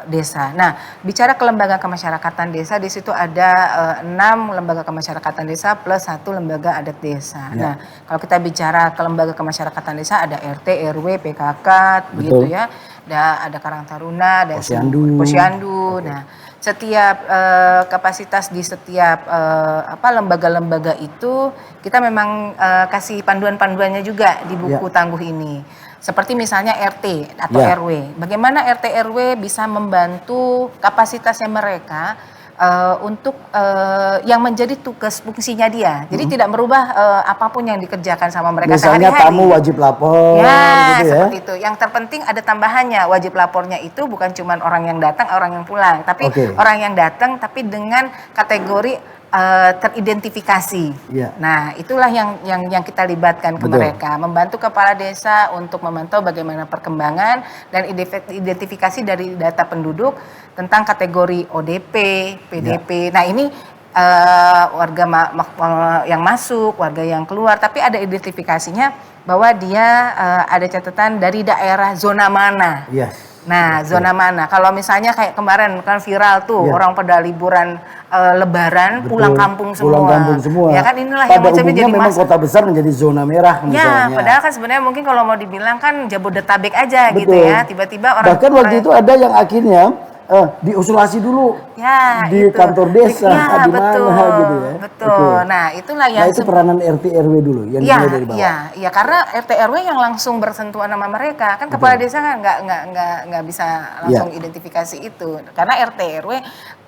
desa. Nah, bicara kelembagaan kemasyarakatan desa, di situ ada 6 lembaga kemasyarakatan desa plus 1 lembaga adat desa. Ya. Nah, kalau kita bicara kelembaga kemasyarakatan desa ada RT, RW, PKK, Betul. gitu ya. Ada Karang Taruna, ada Posyandu. Nah, setiap kapasitas di setiap lembaga-lembaga itu kita memang kasih panduan-panduannya juga di buku tangguh ini. Seperti misalnya RT atau RW. Bagaimana RT RW bisa membantu kapasitasnya mereka untuk yang menjadi tugas fungsinya dia. Jadi tidak merubah apapun yang dikerjakan sama mereka Misalnya sehari-hari. tamu wajib lapor, Ya, gitu ya. seperti itu. Yang terpenting ada tambahannya, wajib lapornya itu bukan cuma orang yang datang, orang yang pulang, tapi orang yang datang tapi dengan kategori teridentifikasi. Iya. Nah, itulah yang kita libatkan ke mereka, membantu kepala desa untuk memantau bagaimana perkembangan dan identifikasi dari data penduduk tentang kategori ODP, PDP. Nah, ini warga yang masuk, warga yang keluar, tapi ada identifikasinya bahwa dia ada catatan dari daerah zona mana. Nah, zona mana? Kalau misalnya kayak kemarin kan viral tuh, orang pada liburan Lebaran pulang kampung semua. Pulang kampung semua. Ya kan inilah Pada yang macamnya jadi memang kota besar menjadi zona merah misalnya. Ya, padahal kan sebenarnya mungkin kalau mau dibilang kan Jabodetabek aja gitu ya. Tiba-tiba orang bahkan waktu itu ada yang akhirnya diisolasi dulu di kantor desa, di mana gitu ya. Betul. Nah, itulah yang itu peranan RT RW dulu yang dimulai dari bawah. Iya, karena RT RW yang langsung bersentuhan sama mereka. Kan kepala desa kan nggak bisa langsung identifikasi itu. Karena RT RW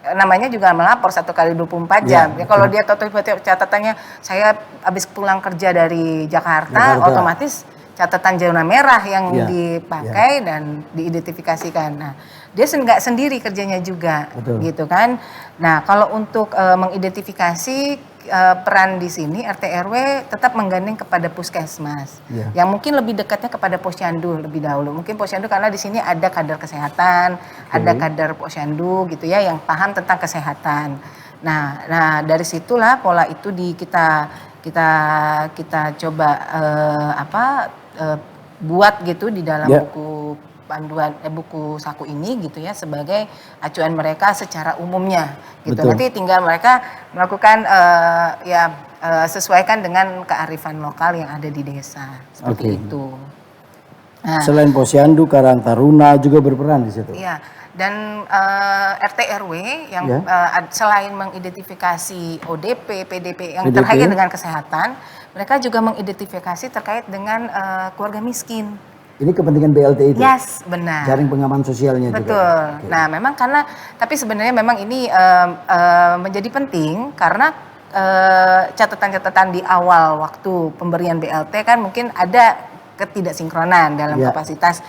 namanya juga melapor 1 kali 24 jam. Ya, kalau dia tiba-tiba catatannya saya habis pulang kerja dari Jakarta. Otomatis catatan zona merah yang dipakai dan diidentifikasikan. Nah, dia nggak sendiri kerjanya juga, gitu kan. Nah, kalau untuk mengidentifikasi peran di sini RT RW tetap menggandeng kepada puskesmas, yang mungkin lebih dekatnya kepada posyandu lebih dahulu. Mungkin posyandu karena di sini ada kader kesehatan, ada kader posyandu gitu ya yang paham tentang kesehatan. Nah dari situlah pola itu kita coba buat gitu di dalam buku panduan buku saku ini gitu ya sebagai acuan mereka secara umumnya gitu. Nanti tinggal mereka melakukan sesuaikan dengan kearifan lokal yang ada di desa seperti itu. Nah, selain Posyandu, Karang Taruna juga berperan di situ. Iya. Dan RT RW yang selain mengidentifikasi ODP, PDP yang terkait dengan kesehatan, mereka juga mengidentifikasi terkait dengan keluarga miskin. Ini kepentingan BLT itu? Yes, benar. Jaring pengaman sosialnya juga? Betul. Nah, memang tapi sebenarnya memang ini menjadi penting karena catatan-catatan di awal waktu pemberian BLT kan mungkin ada ketidaksinkronan dalam kapasitas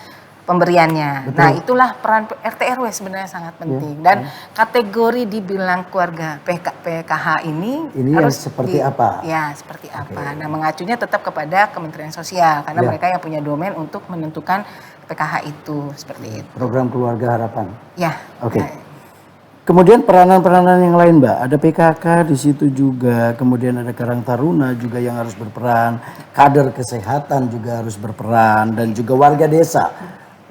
pemberiannya. Nah, itulah peran RT RW sebenarnya sangat penting. Dan kategori dibilang keluarga PKH ini harus seperti apa? Ya, seperti apa. Nah, mengacunya tetap kepada Kementerian Sosial karena mereka yang punya domain untuk menentukan PKH itu seperti itu. Program Keluarga Harapan. Ya. Oke. Kemudian peranan-peranan yang lain, Mbak. Ada PKK di situ juga, kemudian ada Karang Taruna juga yang harus berperan, kader kesehatan juga harus berperan, dan juga warga desa.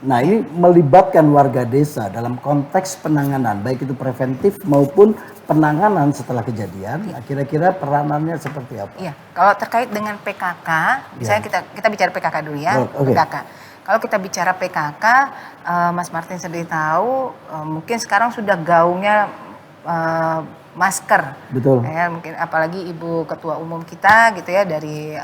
Nah, ini melibatkan warga desa dalam konteks penanganan, baik itu preventif maupun penanganan setelah kejadian. Kira-kira peranannya seperti apa? Iya, kalau terkait dengan PKK, misalnya kita bicara PKK dulu ya, PKK. Kalau kita bicara PKK, Mas Martin sendiri tahu, mungkin sekarang sudah gaungnya masker. Betul. Ya, mungkin apalagi Ibu Ketua Umum kita gitu ya dari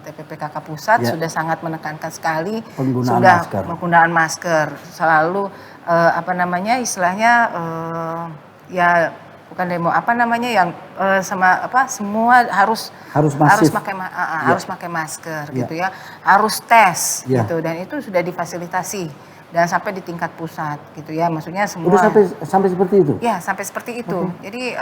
TPPKK Pusat sudah sangat menekankan sekali penggunaan masker. Selalu istilahnya ya bukan demo yang semua harus pakai masker gitu ya, harus tes gitu, dan itu sudah difasilitasi dan sampai di tingkat pusat gitu ya, maksudnya semua udah sampai seperti itu ya, sampai seperti itu. Jadi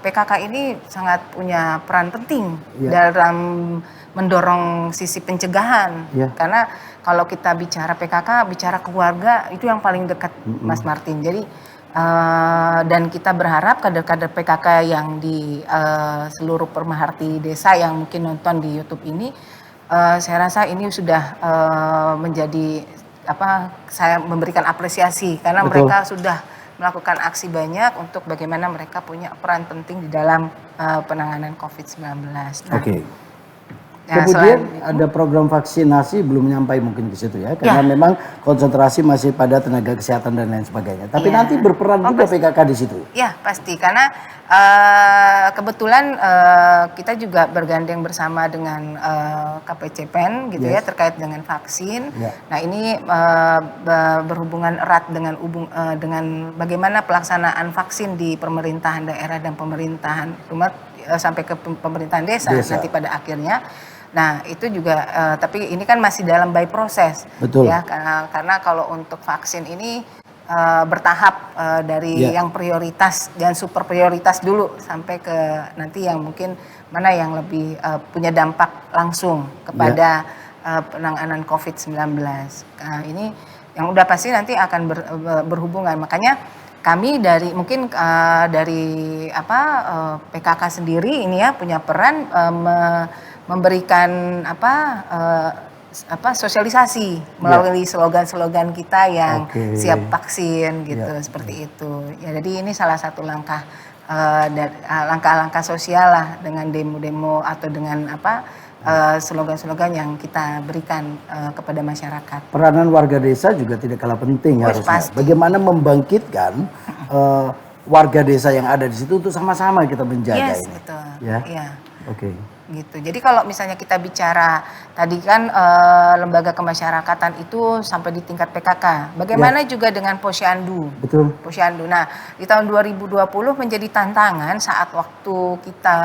PKK ini sangat punya peran penting dalam mendorong sisi pencegahan, karena kalau kita bicara PKK, bicara keluarga itu yang paling dekat, Mas Martin. Jadi dan kita berharap kader-kader PKK yang di seluruh Pemerhati Desa yang mungkin nonton di YouTube ini, saya rasa ini sudah menjadi saya memberikan apresiasi karena mereka sudah melakukan aksi banyak untuk bagaimana mereka punya peran penting di dalam penanganan COVID-19. Oke. Kemudian ada program vaksinasi belum nyampai mungkin ke situ ya, karena memang konsentrasi masih pada tenaga kesehatan dan lain sebagainya. Tapi nanti berperan juga PKK di situ. Ya pasti, karena kebetulan kita juga bergandeng bersama dengan KPCPEN gitu ya, terkait dengan vaksin. Nah ini berhubungan erat dengan bagaimana pelaksanaan vaksin di pemerintahan daerah dan pemerintahan sampai ke pemerintahan desa nanti pada akhirnya. Nah itu juga, tapi ini kan masih dalam by proses. Betul. Ya, karena kalau untuk vaksin ini bertahap dari yang prioritas dan super prioritas dulu sampai ke nanti yang mungkin mana yang lebih punya dampak langsung kepada penanganan COVID-19. Nah ini yang udah pasti nanti akan berhubungan, makanya kami dari mungkin dari PKK sendiri ini ya punya peran memberikan sosialisasi melalui slogan-slogan kita yang siap vaksin gitu, seperti itu. Ya, jadi ini salah satu langkah-langkah sosial lah dengan demo-demo atau dengan slogan-slogan yang kita berikan kepada masyarakat. Peranan warga desa juga tidak kalah penting harusnya. Pasti. Bagaimana membangkitkan warga desa yang ada di situ untuk sama-sama kita menjaga ini. Betul. Ya. Iya. Oke. Gitu. Jadi kalau misalnya kita bicara tadi kan lembaga kemasyarakatan itu sampai di tingkat PKK. Bagaimana juga dengan Posyandu? Betul. Posyandu. Nah, di tahun 2020 menjadi tantangan saat waktu kita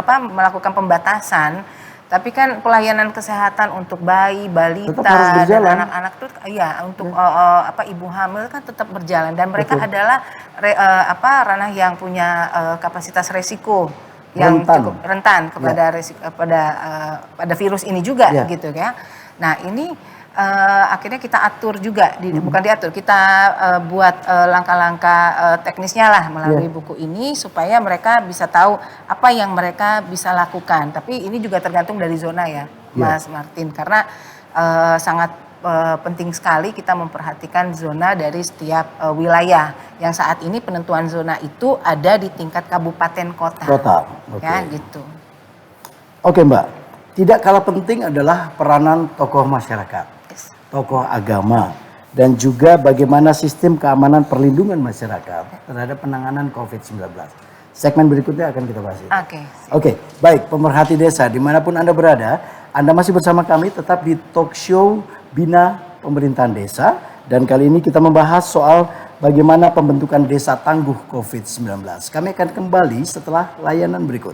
melakukan pembatasan. Tapi kan pelayanan kesehatan untuk bayi, balita, dan anak-anak itu untuk ibu hamil kan tetap berjalan, dan mereka adalah ranah yang punya kapasitas resiko yang cukup rentan kepada pada virus ini juga gitu ya. Nah, ini akhirnya kita atur juga, bukan diatur, kita buat langkah-langkah teknisnya lah melalui buku ini supaya mereka bisa tahu apa yang mereka bisa lakukan. Tapi ini juga tergantung dari zona ya, Mas Martin, karena sangat penting sekali kita memperhatikan zona dari setiap wilayah. Yang saat ini penentuan zona itu ada di tingkat kabupaten kota. Ya gitu. Oke Mbak, tidak kalah penting adalah peranan tokoh masyarakat, tokoh agama, dan juga bagaimana sistem keamanan perlindungan masyarakat terhadap penanganan COVID-19. Segmen berikutnya akan kita bahas. Oke, baik pemerhati desa dimanapun Anda berada, Anda masih bersama kami tetap di talk show Bina Pemerintahan Desa, dan kali ini kita membahas soal bagaimana pembentukan desa tangguh COVID-19. Kami akan kembali setelah layanan berikut.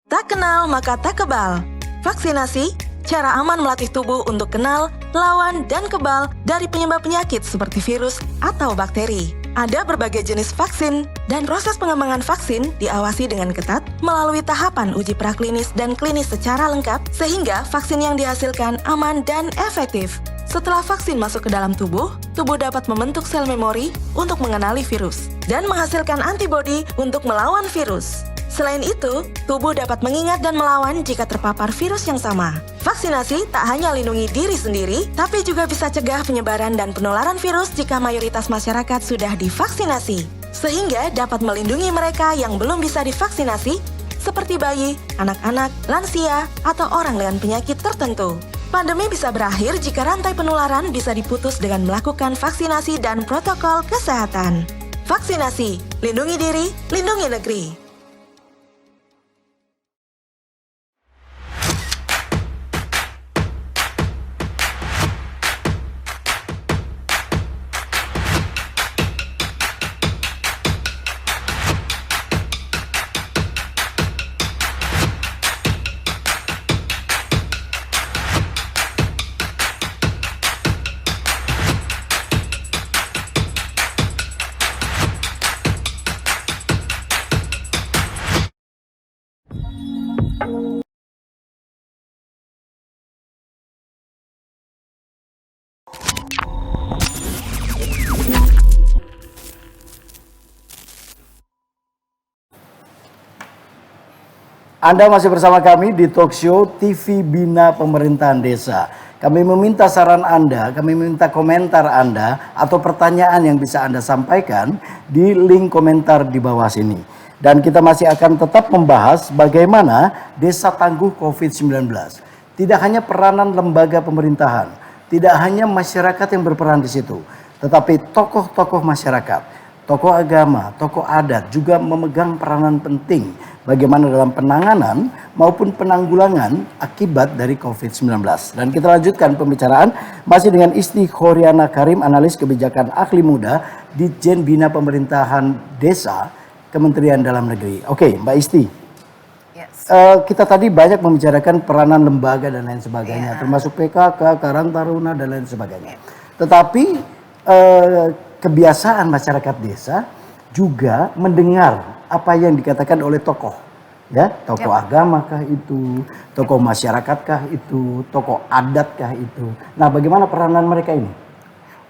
Tak kenal maka tak kebal. Vaksinasi, cara aman melatih tubuh untuk kenal, lawan, dan kebal dari penyebab penyakit seperti virus atau bakteri. Ada berbagai jenis vaksin, dan proses pengembangan vaksin diawasi dengan ketat melalui tahapan uji praklinis dan klinis secara lengkap, sehingga vaksin yang dihasilkan aman dan efektif. Setelah vaksin masuk ke dalam tubuh dapat membentuk sel memori untuk mengenali virus dan menghasilkan antibodi untuk melawan virus. Selain itu, tubuh dapat mengingat dan melawan jika terpapar virus yang sama. Vaksinasi tak hanya lindungi diri sendiri, tapi juga bisa cegah penyebaran dan penularan virus jika mayoritas masyarakat sudah divaksinasi. Sehingga dapat melindungi mereka yang belum bisa divaksinasi, seperti bayi, anak-anak, lansia, atau orang dengan penyakit tertentu. Pandemi bisa berakhir jika rantai penularan bisa diputus dengan melakukan vaksinasi dan protokol kesehatan. Vaksinasi, lindungi diri, lindungi negeri. Anda masih bersama kami di talk show TV Bina Pemerintahan Desa. Kami meminta saran Anda, kami meminta komentar Anda atau pertanyaan yang bisa Anda sampaikan di link komentar di bawah sini. Dan kita masih akan tetap membahas bagaimana desa tangguh COVID-19. Tidak hanya peranan lembaga pemerintahan, tidak hanya masyarakat yang berperan di situ, tetapi tokoh-tokoh masyarakat, tokoh agama, tokoh adat juga memegang peranan penting bagaimana dalam penanganan maupun penanggulangan akibat dari COVID-19. Dan kita lanjutkan pembicaraan masih dengan Isti Khoriana Karim, analis kebijakan ahli muda di Jen Bina Pemerintahan Desa, Kementerian Dalam Negeri. Oke, Mbak Isti. Yes. Kita tadi banyak membicarakan peranan lembaga dan lain sebagainya, termasuk PKK, Karang Taruna dan lain sebagainya. Tetapi kebiasaan masyarakat desa juga mendengar apa yang dikatakan oleh tokoh, ya, tokoh agamakah itu, tokoh masyarakatkah itu, tokoh adatkah itu. Nah, bagaimana peranan mereka ini?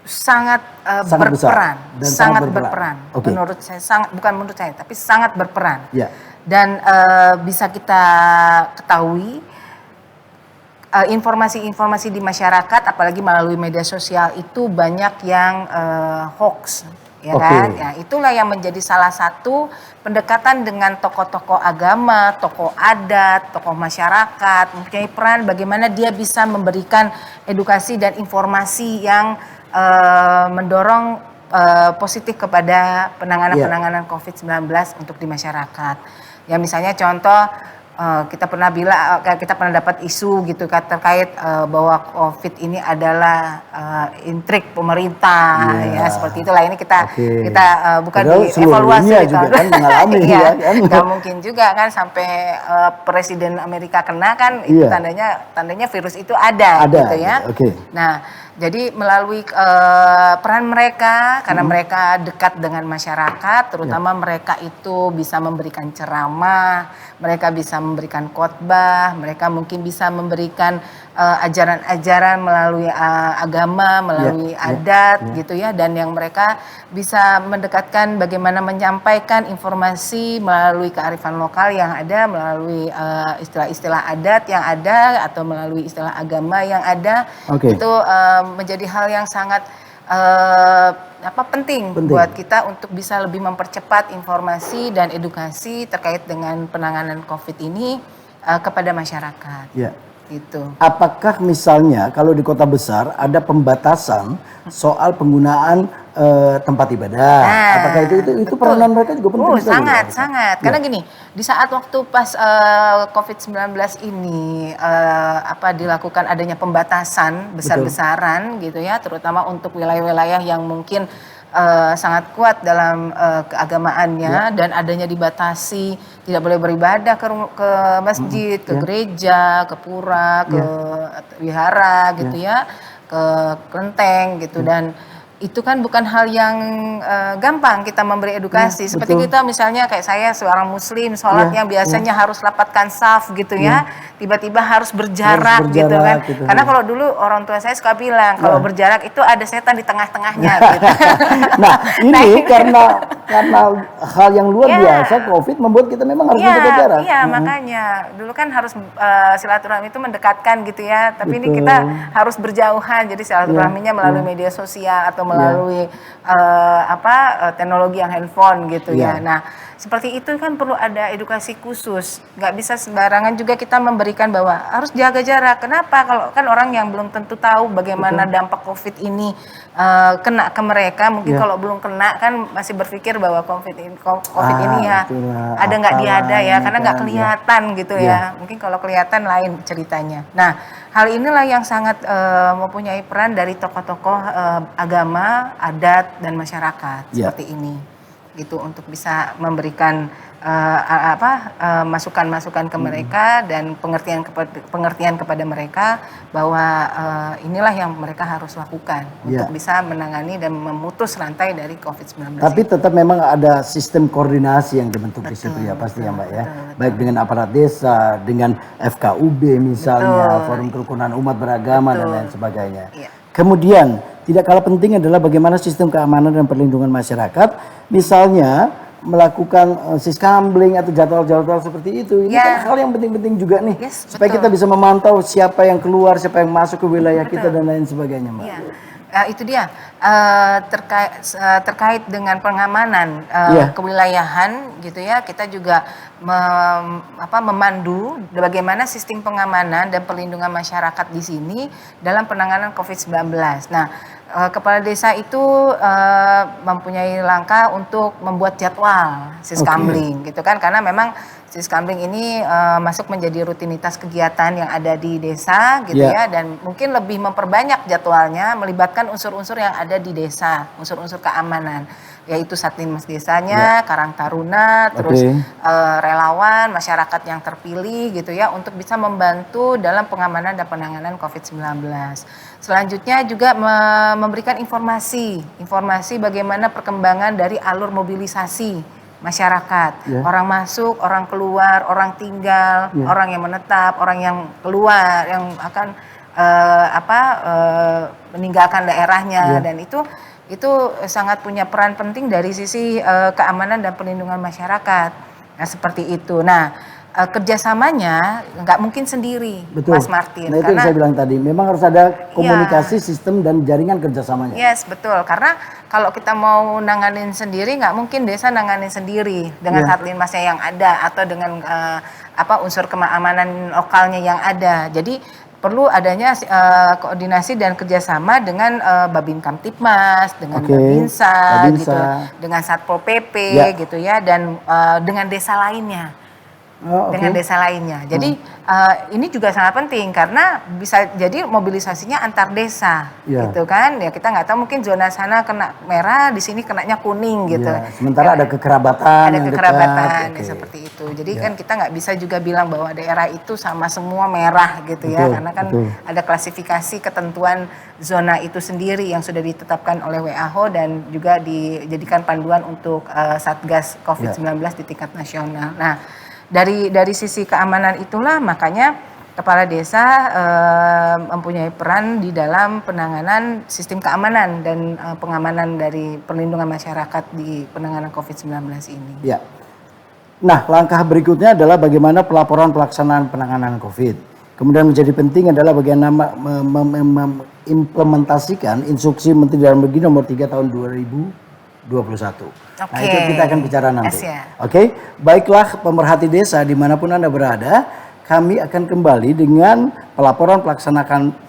Sangat besar berperan, dan sangat sangat berperan. berperan. Oke. Menurut saya, bukan menurut saya, tapi sangat berperan. Ya. Dan bisa kita ketahui informasi-informasi di masyarakat, apalagi melalui media sosial itu banyak yang hoax. Ya kan? Ya, itulah yang menjadi salah satu pendekatan dengan tokoh-tokoh agama, tokoh adat, tokoh masyarakat, mempunyai peran bagaimana dia bisa memberikan edukasi dan informasi yang mendorong positif kepada penanganan COVID-19 untuk di masyarakat. Ya misalnya contoh kita pernah dapat isu gitu kan terkait bahwa COVID ini adalah intrik pemerintah, ya seperti itulah. Ini kita bukan dievaluasi juga kan mengalami ya kan. Nggak mungkin juga kan sampai Presiden Amerika kena kan, itu tandanya virus itu ada gitu ya. Nah, jadi melalui peran mereka, karena mereka dekat dengan masyarakat, terutama mereka itu bisa memberikan ceramah, mereka bisa memberikan khotbah, mereka mungkin bisa memberikan ajaran-ajaran melalui agama, melalui adat gitu ya, dan yang mereka bisa mendekatkan bagaimana menyampaikan informasi melalui kearifan lokal yang ada, melalui istilah-istilah adat yang ada atau melalui istilah agama yang ada. Itu menjadi hal yang sangat penting buat kita untuk bisa lebih mempercepat informasi dan edukasi terkait dengan penanganan COVID ini kepada masyarakat. Gitu. Apakah misalnya kalau di kota besar ada pembatasan soal penggunaan tempat ibadah? Apakah itu peranan mereka juga penting? Sangat. Karena gini, di saat waktu pas COVID-19 ini dilakukan adanya pembatasan besar-besaran gitu ya, terutama untuk wilayah-wilayah yang mungkin sangat kuat dalam keagamaannya dan adanya dibatasi, tidak boleh beribadah ke masjid, ke gereja, ke pura, ke wihara gitu ya, ke kelenteng gitu. Dan itu kan bukan hal yang gampang kita memberi edukasi. Seperti kita misalnya kayak saya seorang muslim, sholatnya biasanya harus rapatkan saf gitu ya. tiba-tiba harus berjarak, gitu kan. gitu. Karena kalau dulu orang tua saya suka bilang kalau berjarak itu ada setan di tengah-tengahnya gitu. Nah, ini karena hal yang luar biasa COVID membuat kita memang harus menjaga jarak. Iya, makanya dulu kan harus silaturahmi itu mendekatkan gitu ya, tapi ini kita harus berjauhan. Jadi silaturahminya melalui media sosial atau melalui teknologi yang handphone gitu ya. Nah, seperti itu kan perlu ada edukasi khusus. Nggak bisa sembarangan juga kita memberikan bahwa harus jaga jarak. Kenapa? Kalau kan orang yang belum tentu tahu bagaimana dampak COVID ini kena ke mereka. Mungkin kalau belum kena kan masih berpikir bahwa COVID ini ya ada nggak diada ya, karena nggak kelihatan gitu ya. Mungkin kalau kelihatan lain ceritanya. Nah, hal inilah yang sangat mempunyai peran dari tokoh-tokoh agama, adat dan masyarakat seperti ini. Gitu untuk bisa memberikan masukan-masukan ke mereka dan pengertian kepada mereka bahwa inilah yang mereka harus lakukan untuk bisa menangani dan memutus rantai dari COVID-19. Tapi tetap memang ada sistem koordinasi yang dibentuk di situ ya pasti ya Mbak ya. Baik dengan aparat desa, dengan FKUB misalnya, Forum Kerukunan Umat Beragama dan lain sebagainya. Kemudian tidak kalah penting adalah bagaimana sistem keamanan dan perlindungan masyarakat, misalnya melakukan siskamling atau jadwal-jadwal seperti itu. Ini kan hal yang penting-penting juga nih, supaya kita bisa memantau siapa yang keluar, siapa yang masuk ke wilayah kita dan lain sebagainya, Mbak. Itu dia terkait dengan pengamanan kewilayahan gitu ya, kita juga memandu bagaimana sistem pengamanan dan perlindungan masyarakat di sini dalam penanganan COVID-19. Nah, kepala desa itu mempunyai langkah untuk membuat jadwal siskamling gitu kan, karena memang siskamling ini masuk menjadi rutinitas kegiatan yang ada di desa gitu ya, dan mungkin lebih memperbanyak jadwalnya melibatkan unsur-unsur yang ada di desa, unsur-unsur keamanan, yaitu Satlinmas desanya, Karang Taruna, terus relawan, masyarakat yang terpilih gitu ya, untuk bisa membantu dalam pengamanan dan penanganan COVID-19. Selanjutnya juga memberikan informasi bagaimana perkembangan dari alur mobilisasi masyarakat, orang masuk, orang keluar, orang tinggal, orang yang menetap, orang yang keluar, yang akan meninggalkan daerahnya, dan itu sangat punya peran penting dari sisi keamanan dan perlindungan masyarakat. Nah, seperti itu. Nah, kerjasamanya nggak mungkin sendiri, Mas Martin. Nah, itu yang saya bilang tadi, memang harus ada komunikasi, sistem dan jaringan kerjasamanya. Yes, betul. Karena kalau kita mau nanganin sendiri, nggak mungkin desa nanganin sendiri dengan Satlinmasnya yang ada atau dengan unsur keamanan lokalnya yang ada. Jadi perlu adanya koordinasi dan kerjasama dengan Babin Kamtipmas, dengan Babinsa, gitu, dengan Satpol PP, gitu ya, dan dengan desa lainnya. Dengan desa lainnya. Jadi ini juga sangat penting karena bisa jadi mobilisasinya antar desa, gitu kan? Ya kita nggak tahu, mungkin zona sana kena merah, di sini kenanya kuning gitu. Sementara ada kekerabatan. Ada kekerabatan seperti itu. Jadi kan kita nggak bisa juga bilang bahwa daerah itu sama semua merah gitu ya, karena kan ada klasifikasi ketentuan zona itu sendiri yang sudah ditetapkan oleh WHO dan juga dijadikan panduan untuk Satgas COVID-19 di tingkat nasional. Nah, dari sisi keamanan itulah makanya kepala desa mempunyai peran di dalam penanganan sistem keamanan dan pengamanan dari perlindungan masyarakat di penanganan COVID-19 ini. Ya. Nah, langkah berikutnya adalah bagaimana pelaporan pelaksanaan penanganan COVID. Kemudian menjadi penting adalah bagaimana mengimplementasikan instruksi Menteri Dalam Negeri nomor 3 tahun 2021. Nah, itu kita akan bicara nanti. Baiklah pemerhati desa dimanapun Anda berada, kami akan kembali dengan pelaporan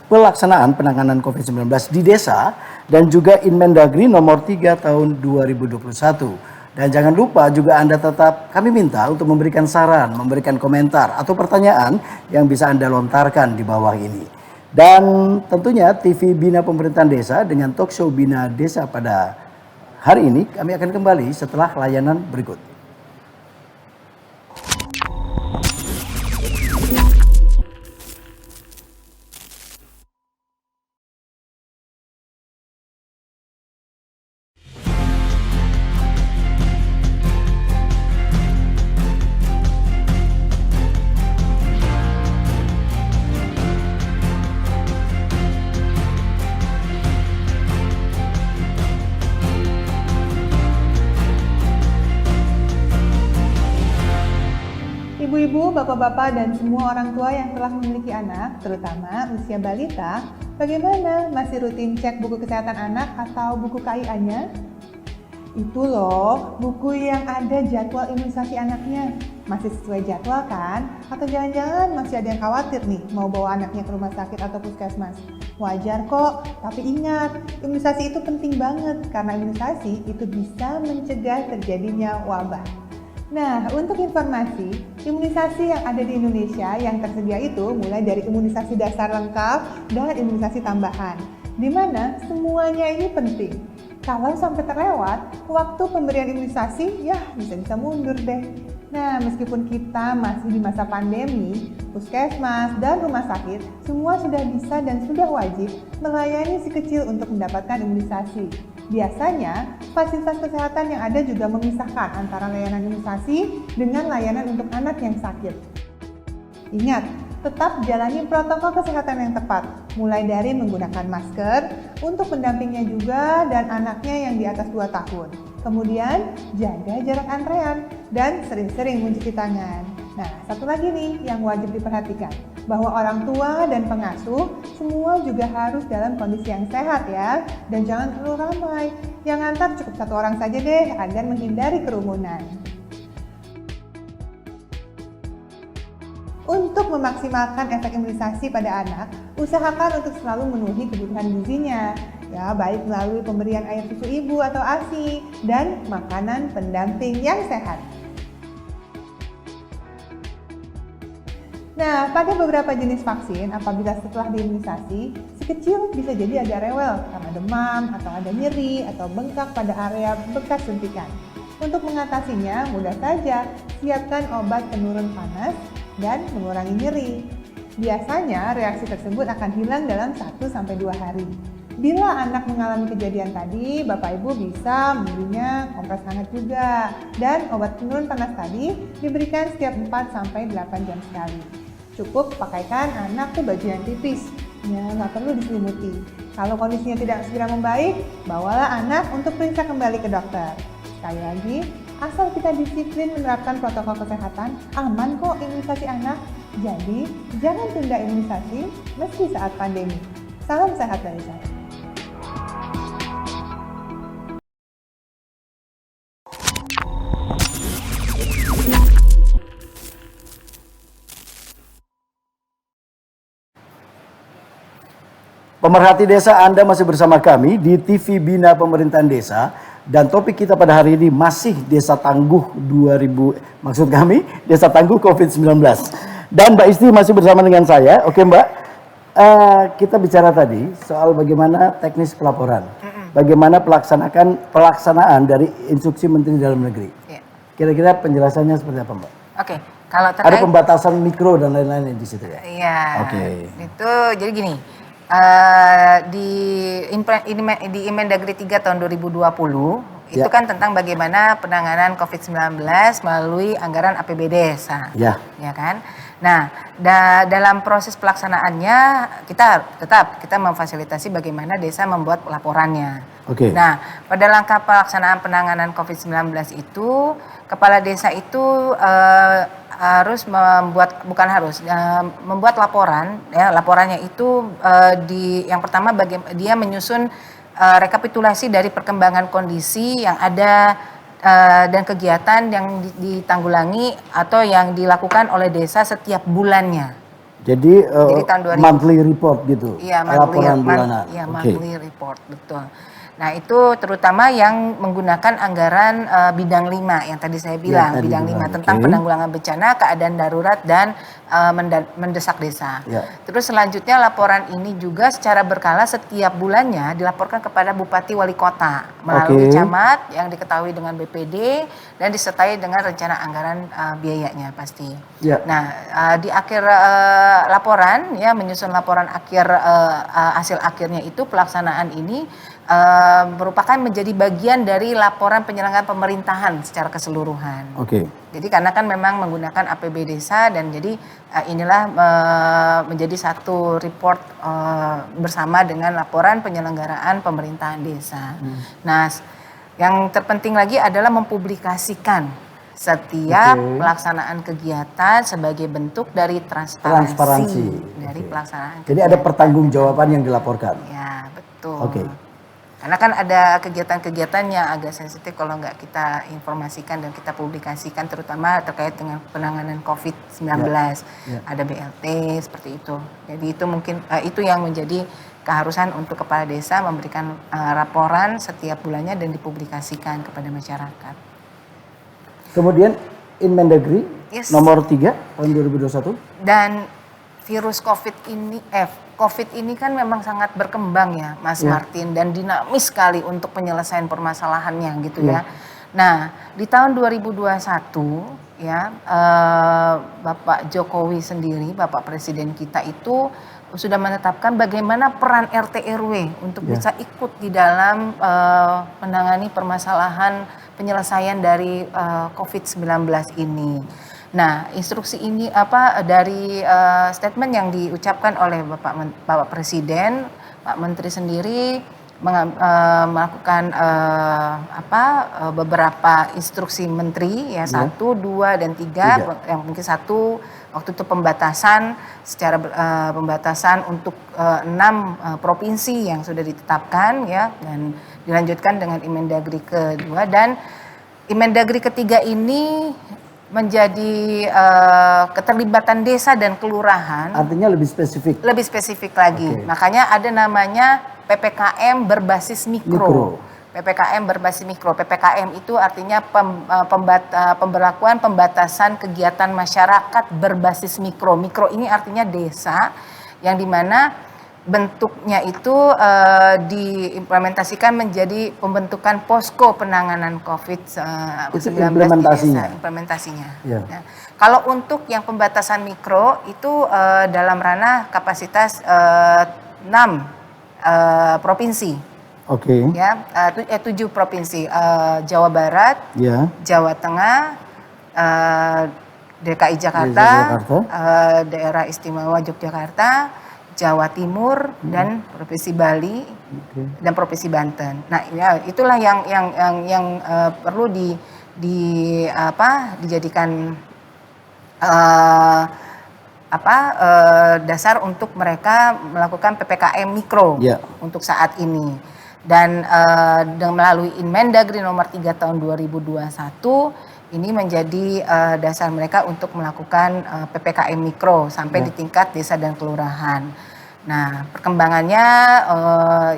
pelaksanaan penanganan COVID-19 di desa dan juga Inmendagri nomor 3 tahun 2021. Dan jangan lupa juga Anda kami minta untuk memberikan saran, memberikan komentar atau pertanyaan yang bisa Anda lontarkan di bawah ini. Dan tentunya TV Bina Pemerintahan Desa dengan talkshow Bina Desa pada hari ini kami akan kembali setelah layanan berikut. Ibu-ibu, bapak-bapak, dan semua orang tua yang telah memiliki anak, terutama usia balita, bagaimana? Masih rutin cek buku kesehatan anak atau buku KIA-nya? Itu loh, buku yang ada jadwal imunisasi anaknya. Masih sesuai jadwal kan? Atau jangan-jangan masih ada yang khawatir nih mau bawa anaknya ke rumah sakit atau puskesmas? Wajar kok, tapi ingat, imunisasi itu penting banget karena imunisasi itu bisa mencegah terjadinya wabah. Nah, untuk informasi, imunisasi yang ada di Indonesia yang tersedia itu mulai dari imunisasi dasar lengkap dan imunisasi tambahan, di mana semuanya ini penting. Kalau sampai terlewat, waktu pemberian imunisasi ya bisa-bisa mundur deh. Nah, meskipun kita masih di masa pandemi, puskesmas dan rumah sakit semua sudah bisa dan sudah wajib melayani si kecil untuk mendapatkan imunisasi. Biasanya, fasilitas kesehatan yang ada juga memisahkan antara layanan imunisasi dengan layanan untuk anak yang sakit. Ingat, tetap jalani protokol kesehatan yang tepat, mulai dari menggunakan masker untuk pendampingnya juga dan anaknya yang di atas 2 tahun. Kemudian, jaga jarak antrean dan sering-sering mencuci tangan. Nah, satu lagi nih yang wajib diperhatikan, bahwa orang tua dan pengasuh semua juga harus dalam kondisi yang sehat ya, dan jangan terlalu ramai. Yang antar cukup 1 orang saja deh agar menghindari kerumunan. Untuk memaksimalkan efek imunisasi pada anak, usahakan untuk selalu memenuhi kebutuhan gizinya, ya baik melalui pemberian air susu ibu atau ASI dan makanan pendamping yang sehat. Nah, pada beberapa jenis vaksin, apabila setelah diimunisasi, si kecil bisa jadi agak rewel karena demam atau ada nyeri atau bengkak pada area bekas suntikan. Untuk mengatasinya, mudah saja siapkan obat penurun panas dan mengurangi nyeri. Biasanya reaksi tersebut akan hilang dalam 1-2 hari. Bila anak mengalami kejadian tadi, Bapak Ibu bisa memberinya kompres hangat juga. Dan obat penurun panas tadi diberikan setiap 4-8 jam sekali. Cukup pakaikan anak ke baju yang tipis, ya nggak perlu diselimuti. Kalau kondisinya tidak segera membaik, bawalah anak untuk periksa kembali ke dokter. Sekali lagi, asal kita disiplin menerapkan protokol kesehatan, aman kok imunisasi anak. Jadi, jangan tunda imunisasi meski saat pandemi. Salam sehat dari saya. Pemerhati desa, Anda masih bersama kami di TV Bina Pemerintahan Desa. Dan topik kita pada hari ini masih Desa Tangguh 2000, maksud kami Desa Tangguh COVID-19. Dan Mbak Isti masih bersama dengan saya. Oke Mbak, kita bicara tadi soal bagaimana teknis pelaporan. Bagaimana pelaksanaan dari instruksi Menteri Dalam Negeri. Kira-kira penjelasannya seperti apa Mbak? Oke, kalau terkait... Ada pembatasan mikro dan lain-lain di situ ya? Iya, itu jadi gini. Di Inmendagri 3 tahun 2020 itu kan tentang bagaimana penanganan COVID-19 melalui anggaran APBD desa, ya kan. Nah, dalam proses pelaksanaannya kita memfasilitasi bagaimana desa membuat laporannya. Nah, pada langkah pelaksanaan penanganan COVID-19 itu kepala desa itu harus membuat laporan, ya laporannya itu yang pertama dia menyusun rekapitulasi dari perkembangan kondisi yang ada dan kegiatan yang ditanggulangi atau yang dilakukan oleh desa setiap bulannya. Jadi monthly report gitu, iya, laporan bulanan. Iya, monthly report, betul. Nah, itu terutama yang menggunakan anggaran bidang 5 yang tadi saya bilang, bidang 5 tentang penanggulangan bencana, keadaan darurat dan mendesak desa. Terus selanjutnya laporan ini juga secara berkala setiap bulannya dilaporkan kepada Bupati Wali Kota melalui camat yang diketahui dengan BPD dan disertai dengan rencana anggaran biayanya pasti. Nah, di akhir laporan ya menyusun laporan akhir hasil akhirnya itu pelaksanaan ini merupakan menjadi bagian dari laporan penyelenggaraan pemerintahan secara keseluruhan. Jadi karena kan memang menggunakan APB desa dan jadi inilah menjadi satu report bersama dengan laporan penyelenggaraan pemerintahan desa. Nah, yang terpenting lagi adalah mempublikasikan setiap pelaksanaan kegiatan sebagai bentuk dari transparansi. Dari pelaksanaan Jadi kegiatan. ada pertanggungjawaban yang dilaporkan. Ya, betul. Oke. Karena kan ada kegiatan-kegiatan yang agak sensitif kalau nggak kita informasikan dan kita publikasikan, terutama terkait dengan penanganan COVID-19. Ada BLT seperti itu. Jadi itu mungkin itu yang menjadi keharusan untuk kepala desa memberikan laporan setiap bulannya dan dipublikasikan kepada masyarakat. Kemudian Inmendagri Yes. nomor 3 tahun 2021. Dan virus COVID ini kan memang sangat berkembang ya, Mas Martin, dan dinamis sekali untuk penyelesaian permasalahannya gitu ya. Nah, di tahun 2021 ya, Bapak Jokowi sendiri, Bapak Presiden kita itu sudah menetapkan bagaimana peran RT RW untuk bisa ikut di dalam menangani permasalahan penyelesaian dari COVID-19 ini. Nah, instruksi ini dari statement yang diucapkan oleh Bapak Presiden, Pak Menteri sendiri melakukan beberapa instruksi menteri ya, 1, 2, dan 3. Yang mungkin 1 waktu itu pembatasan pembatasan untuk 6 provinsi yang sudah ditetapkan ya, dan dilanjutkan dengan Inmendagri kedua, dan Inmendagri ketiga ini menjadi keterlibatan desa dan kelurahan. Artinya lebih spesifik. Lebih spesifik lagi. Makanya ada namanya PPKM berbasis mikro. PPKM berbasis mikro. PPKM itu artinya pemberlakuan pembatasan kegiatan masyarakat berbasis mikro. Mikro ini artinya desa yang dimana bentuknya itu diimplementasikan menjadi pembentukan posko penanganan COVID-19 implementasinya. Nah, kalau untuk yang pembatasan mikro itu dalam ranah kapasitas 6 provinsi. Ya, 7 provinsi, Jawa Barat, Jawa Tengah, DKI Jakarta, Daerah Istimewa Yogyakarta, Jawa Timur, dan Provinsi Bali, dan Provinsi Banten. Nah, ya, itulah yang perlu dijadikan dasar untuk mereka melakukan PPKM mikro untuk saat ini. Dan melalui Inmendagri nomor 3 tahun 2021 ini menjadi dasar mereka untuk melakukan PPKM mikro sampai di tingkat desa dan kelurahan. Nah, perkembangannya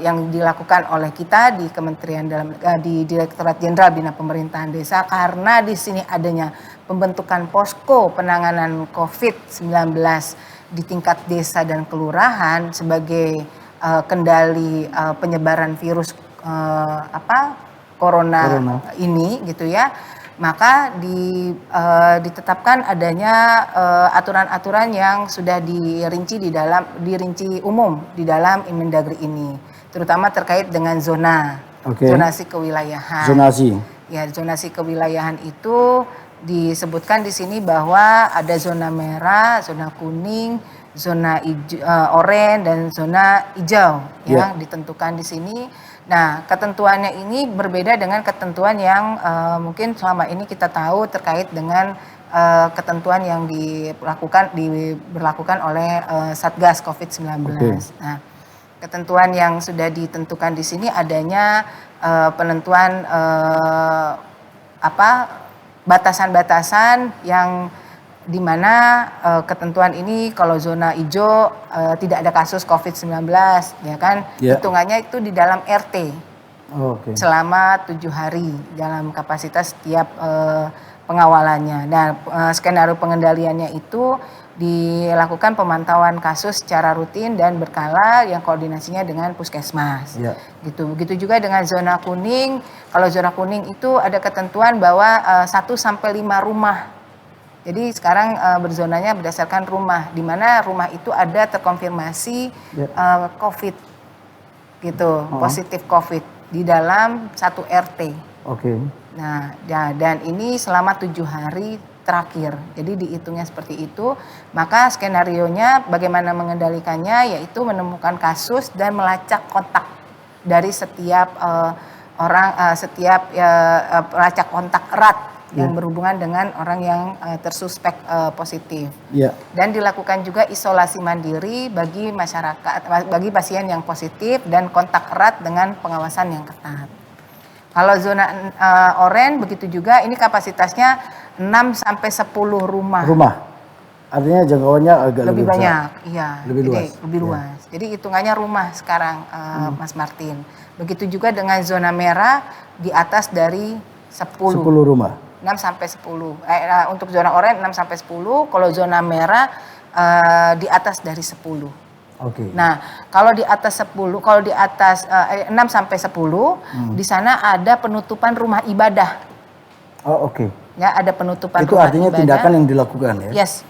yang dilakukan oleh kita di di Direktorat Jenderal Bina Pemerintahan Desa, karena di sini adanya pembentukan posko penanganan COVID-19 di tingkat desa dan kelurahan sebagai kendali penyebaran virus corona ini gitu ya. Maka ditetapkan adanya aturan-aturan yang sudah dirinci umum di dalam Inmendagri ini, terutama terkait dengan zonasi kewilayahan. Zonasi kewilayahan itu disebutkan di sini bahwa ada zona merah, zona kuning, zona oranye, dan zona hijau yang ditentukan di sini. Nah, ketentuannya ini berbeda dengan ketentuan yang mungkin selama ini kita tahu terkait dengan ketentuan yang diberlakukan oleh Satgas COVID-19. Nah, ketentuan yang sudah ditentukan di sini adanya penentuan batasan-batasan yang di mana ketentuan ini kalau zona hijau tidak ada kasus COVID-19, ya kan, hitungannya itu di dalam RT selama 7 hari dalam kapasitas setiap pengawalannya. Nah, skenario pengendaliannya itu dilakukan pemantauan kasus secara rutin dan berkala yang koordinasinya dengan puskesmas. Gitu. Begitu juga dengan zona kuning. Kalau zona kuning itu ada ketentuan bahwa 1 sampai 5 rumah. Jadi sekarang berzonanya berdasarkan rumah, di mana rumah itu ada terkonfirmasi COVID, gitu, positif COVID di dalam 1 RT. Nah, dan ini selama 7 hari terakhir. Jadi dihitungnya seperti itu. Maka skenarionya bagaimana mengendalikannya, yaitu menemukan kasus dan melacak kontak dari setiap orang, pelacak kontak erat yang berhubungan dengan orang yang tersuspek positif. Ya. Dan dilakukan juga isolasi mandiri bagi masyarakat, bagi pasien yang positif dan kontak erat dengan pengawasan yang ketat. Kalau zona oranye begitu juga, ini kapasitasnya 6 sampai 10 rumah. Artinya jangkauannya agak Lebih besar. banyak, iya. Lebih Jadi, luas. lebih luas. Jadi hitungannya rumah sekarang, Mas Martin. Begitu juga dengan zona merah di atas dari 10. 10 rumah. 6 sampai 10. Untuk zona oranye 6 sampai 10, kalau zona merah di atas dari 10. Oke. Nah, kalau di atas 10, kalau di atas 6 sampai 10, di sana ada penutupan rumah ibadah. Oh, oke. Ya, ada penutupan Itu rumah artinya ibadah. tindakan yang dilakukan ya? Yes,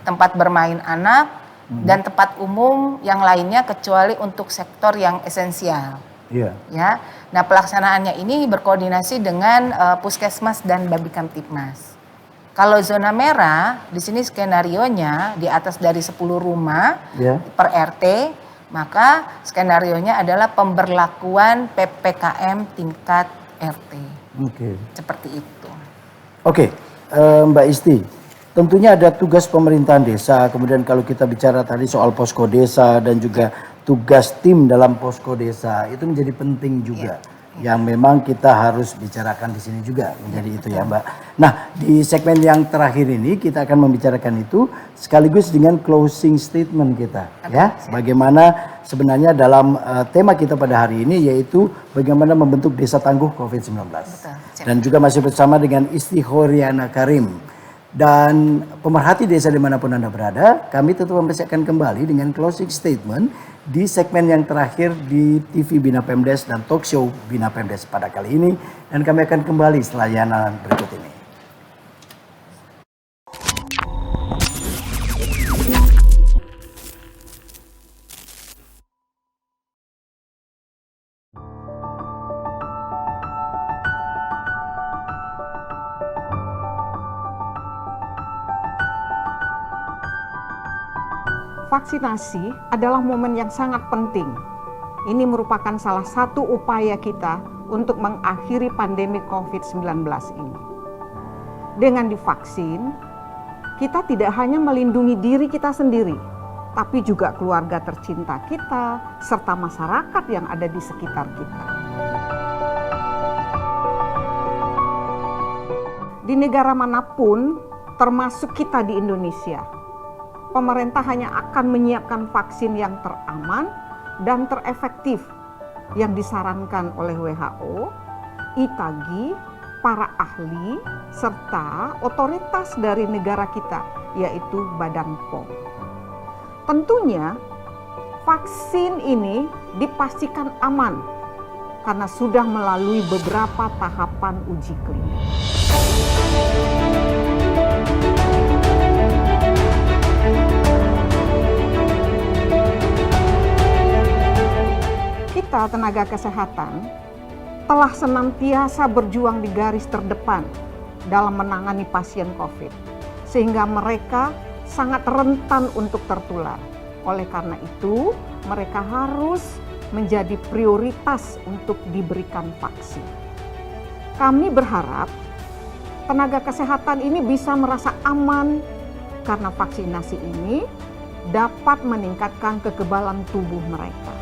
tempat bermain anak dan tempat umum yang lainnya kecuali untuk sektor yang esensial. Iya. Ya, nah pelaksanaannya ini berkoordinasi dengan Puskesmas dan Babinkamtibmas. Kalau zona merah, di sini skenarionya di atas dari 10 rumah per RT, maka skenarionya adalah pemberlakuan PPKM tingkat RT. Oke. Seperti itu. Oke, Mbak Isti, tentunya ada tugas pemerintahan desa, kemudian kalau kita bicara tadi soal posko desa dan juga tugas tim dalam posko desa, itu menjadi penting juga. Yang memang kita harus bicarakan di sini juga, menjadi itu ya Mbak. Nah, di segmen yang terakhir ini kita akan membicarakan itu sekaligus dengan closing statement kita. Ya, bagaimana sebenarnya dalam tema kita pada hari ini yaitu bagaimana membentuk desa tangguh COVID-19. Dan juga masih bersama dengan Isti Horiana Karim. Dan pemerhati desa dimanapun Anda berada, kami tentu mempersiapkan kembali dengan closing statement di segmen yang terakhir di TV Bina Pemdes dan talk show Bina Pemdes pada kali ini. Dan kami akan kembali setelah yang berikut ini. Vaksinasi adalah momen yang sangat penting. Ini merupakan salah satu upaya kita untuk mengakhiri pandemi COVID-19 ini. Dengan divaksin, kita tidak hanya melindungi diri kita sendiri, tapi juga keluarga tercinta kita, serta masyarakat yang ada di sekitar kita. Di negara manapun, termasuk kita di Indonesia, pemerintah hanya akan menyiapkan vaksin yang teraman dan terefektif yang disarankan oleh WHO, ITAGI, para ahli, serta otoritas dari negara kita, yaitu Badan POM. Tentunya, vaksin ini dipastikan aman karena sudah melalui beberapa tahapan uji klinis. Kita tenaga kesehatan telah senantiasa berjuang di garis terdepan dalam menangani pasien COVID, sehingga mereka sangat rentan untuk tertular. Oleh karena itu, mereka harus menjadi prioritas untuk diberikan vaksin. Kami berharap tenaga kesehatan ini bisa merasa aman karena vaksinasi ini dapat meningkatkan kekebalan tubuh mereka.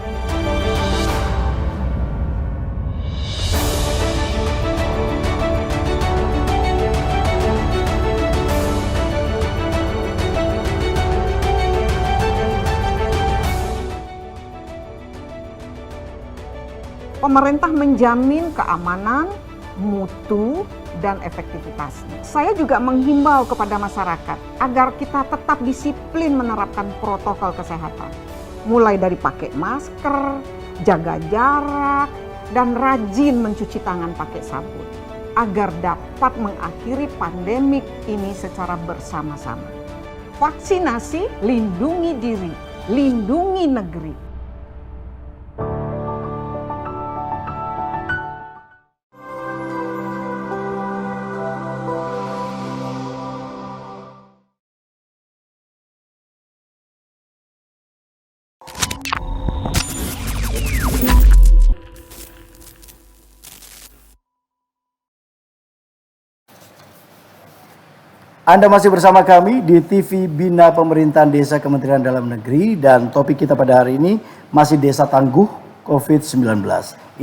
Pemerintah menjamin keamanan, mutu, dan efektivitasnya. Saya juga menghimbau kepada masyarakat agar kita tetap disiplin menerapkan protokol kesehatan. Mulai dari pakai masker, jaga jarak, dan rajin mencuci tangan pakai sabun. Agar dapat mengakhiri pandemik ini secara bersama-sama. Vaksinasi, lindungi diri, lindungi negeri. Anda masih bersama kami di TV Bina Pemerintahan Desa Kementerian Dalam Negeri dan topik kita pada hari ini masih Desa Tangguh COVID-19.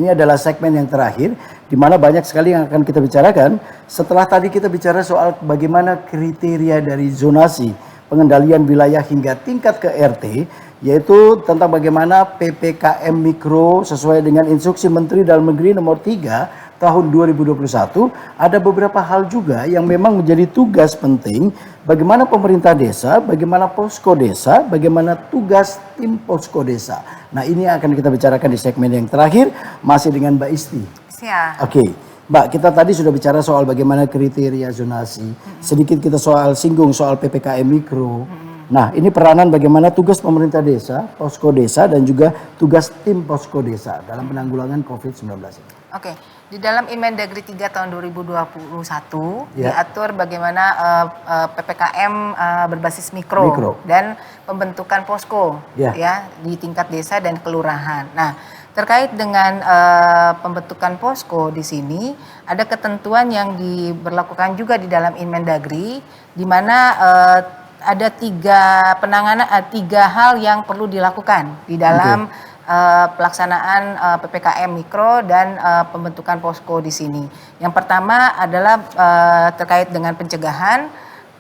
Ini adalah segmen yang terakhir di mana banyak sekali yang akan kita bicarakan setelah tadi kita bicara soal bagaimana kriteria dari zonasi pengendalian wilayah hingga tingkat ke RT, yaitu tentang bagaimana PPKM Mikro sesuai dengan instruksi Menteri Dalam Negeri nomor 3 tahun 2021. Ada beberapa hal juga yang memang menjadi tugas penting bagaimana pemerintah desa, bagaimana posko desa, bagaimana tugas tim posko desa. Nah, ini akan kita bicarakan di segmen yang terakhir masih dengan Mbak Isti. Siap. Oke, Mbak, kita tadi sudah bicara soal bagaimana kriteria zonasi. Sedikit kita singgung soal PPKM Mikro. Nah, ini peranan bagaimana tugas pemerintah desa, posko desa, dan juga tugas tim posko desa dalam penanggulangan COVID-19 ini. Oke, di dalam Inmendagri 3 tahun 2021 Ya. diatur bagaimana PPKM berbasis mikro dan pembentukan posko ya di tingkat desa dan kelurahan. Nah, terkait dengan pembentukan posko di sini ada ketentuan yang diberlakukan juga di dalam Inmendagri, di mana ada tiga hal yang perlu dilakukan di dalam pelaksanaan PPKM Mikro dan pembentukan posko di sini. Yang pertama adalah terkait dengan pencegahan,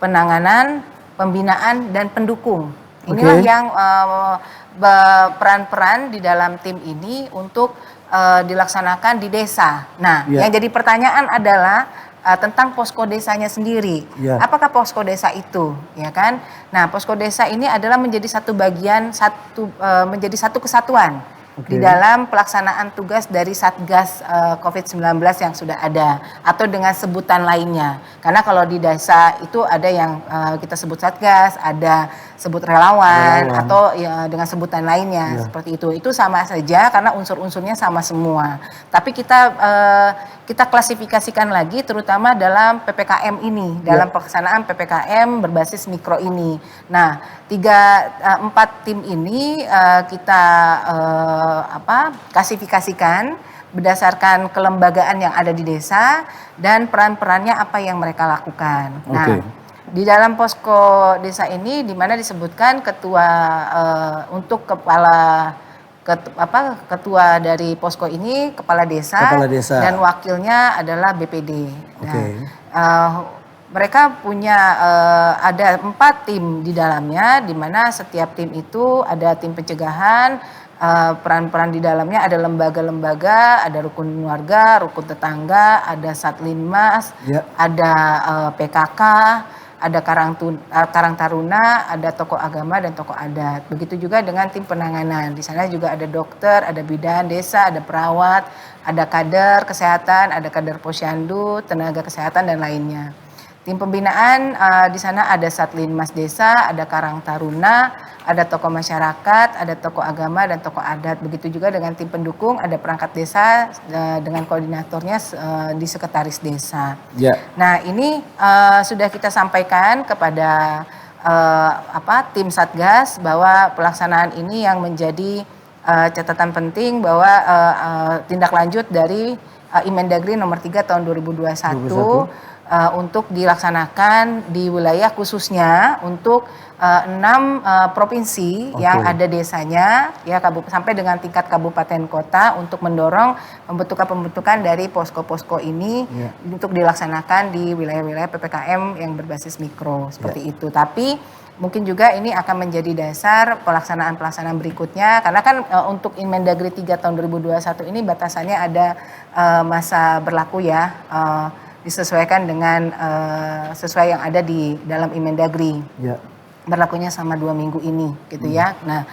penanganan, pembinaan, dan pendukung. Inilah yang peran-peran di dalam tim ini untuk dilaksanakan di desa. Nah, yang jadi pertanyaan adalah tentang posko desanya sendiri. Apakah posko desa itu, ya kan? Nah, posko desa ini adalah menjadi satu bagian menjadi satu kesatuan di dalam pelaksanaan tugas dari Satgas COVID-19 yang sudah ada atau dengan sebutan lainnya. Karena kalau di desa itu ada yang kita sebut Satgas, ada sebut relawan atau ya, dengan sebutan lainnya seperti itu. Itu sama saja karena unsur-unsurnya sama semua. Tapi kita klasifikasikan lagi terutama dalam PPKM ini, dalam pelaksanaan PPKM berbasis mikro ini. Nah, 4 tim ini kita klasifikasikan berdasarkan kelembagaan yang ada di desa dan peran-perannya apa yang mereka lakukan. Nah, di dalam posko desa ini di mana disebutkan ketua untuk ketua dari posko ini kepala desa dan wakilnya adalah BPD. Mereka punya ada 4 tim di dalamnya, di mana setiap tim itu ada tim pencegahan, peran-peran di dalamnya ada lembaga-lembaga, ada rukun warga, rukun tetangga, ada Satlinmas, ada PKK, ada Karang Taruna, ada tokoh agama dan tokoh adat. Begitu juga dengan tim penanganan. Di sana juga ada dokter, ada bidan desa, ada perawat, ada kader kesehatan, ada kader posyandu, tenaga kesehatan dan lainnya. Tim pembinaan di sana ada Satlinmas Desa, ada Karang Taruna, ada tokoh masyarakat, ada tokoh agama dan tokoh adat. Begitu juga dengan tim pendukung, ada perangkat desa dengan koordinatornya di sekretaris desa. Nah, ini sudah kita sampaikan kepada tim Satgas bahwa pelaksanaan ini yang menjadi catatan penting bahwa tindak lanjut dari Inmendagri nomor 3 tahun 2021 untuk dilaksanakan di wilayah khususnya untuk 6 provinsi yang ada desanya ya sampai dengan tingkat kabupaten kota untuk mendorong pembentukan dari posko-posko ini untuk dilaksanakan di wilayah-wilayah PPKM yang berbasis mikro seperti itu. Tapi mungkin juga ini akan menjadi dasar pelaksanaan berikutnya karena kan untuk Inmendagri 3 tahun 2021 ini batasannya ada masa berlaku ya. Disesuaikan dengan sesuai yang ada di dalam Inmendagri. Berlakunya sama 2 minggu ini gitu ya. Nah,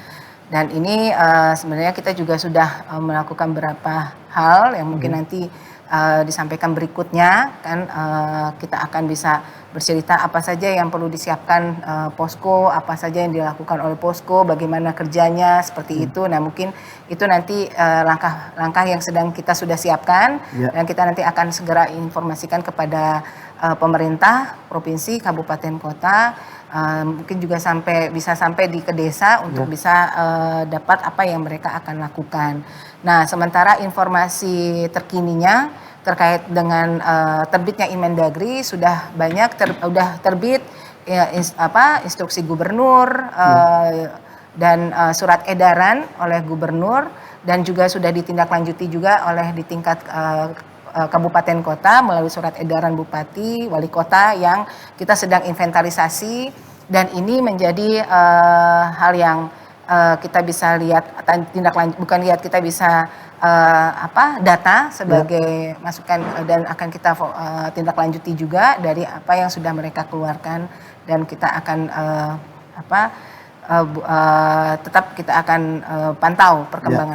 dan ini sebenarnya kita juga sudah melakukan beberapa hal yang mungkin nanti disampaikan berikutnya kan kita akan bisa bercerita apa saja yang perlu disiapkan posko, apa saja yang dilakukan oleh posko, bagaimana kerjanya seperti itu. Nah, mungkin itu nanti langkah-langkah yang sedang kita sudah siapkan dan kita nanti akan segera informasikan kepada pemerintah provinsi, kabupaten, kota, mungkin juga bisa sampai ke desa untuk bisa dapat apa yang mereka akan lakukan. Nah, sementara informasi terkininya terkait dengan terbitnya Imendagri sudah banyak terbit instruksi gubernur dan surat edaran oleh gubernur dan juga sudah ditindaklanjuti juga oleh di tingkat kabupaten kota melalui surat edaran bupati, wali kota yang kita sedang inventarisasi dan ini menjadi hal yang kita bisa lihat kita bisa data sebagai masukan dan akan kita tindaklanjuti juga dari apa yang sudah mereka keluarkan dan kita akan tetap kita akan pantau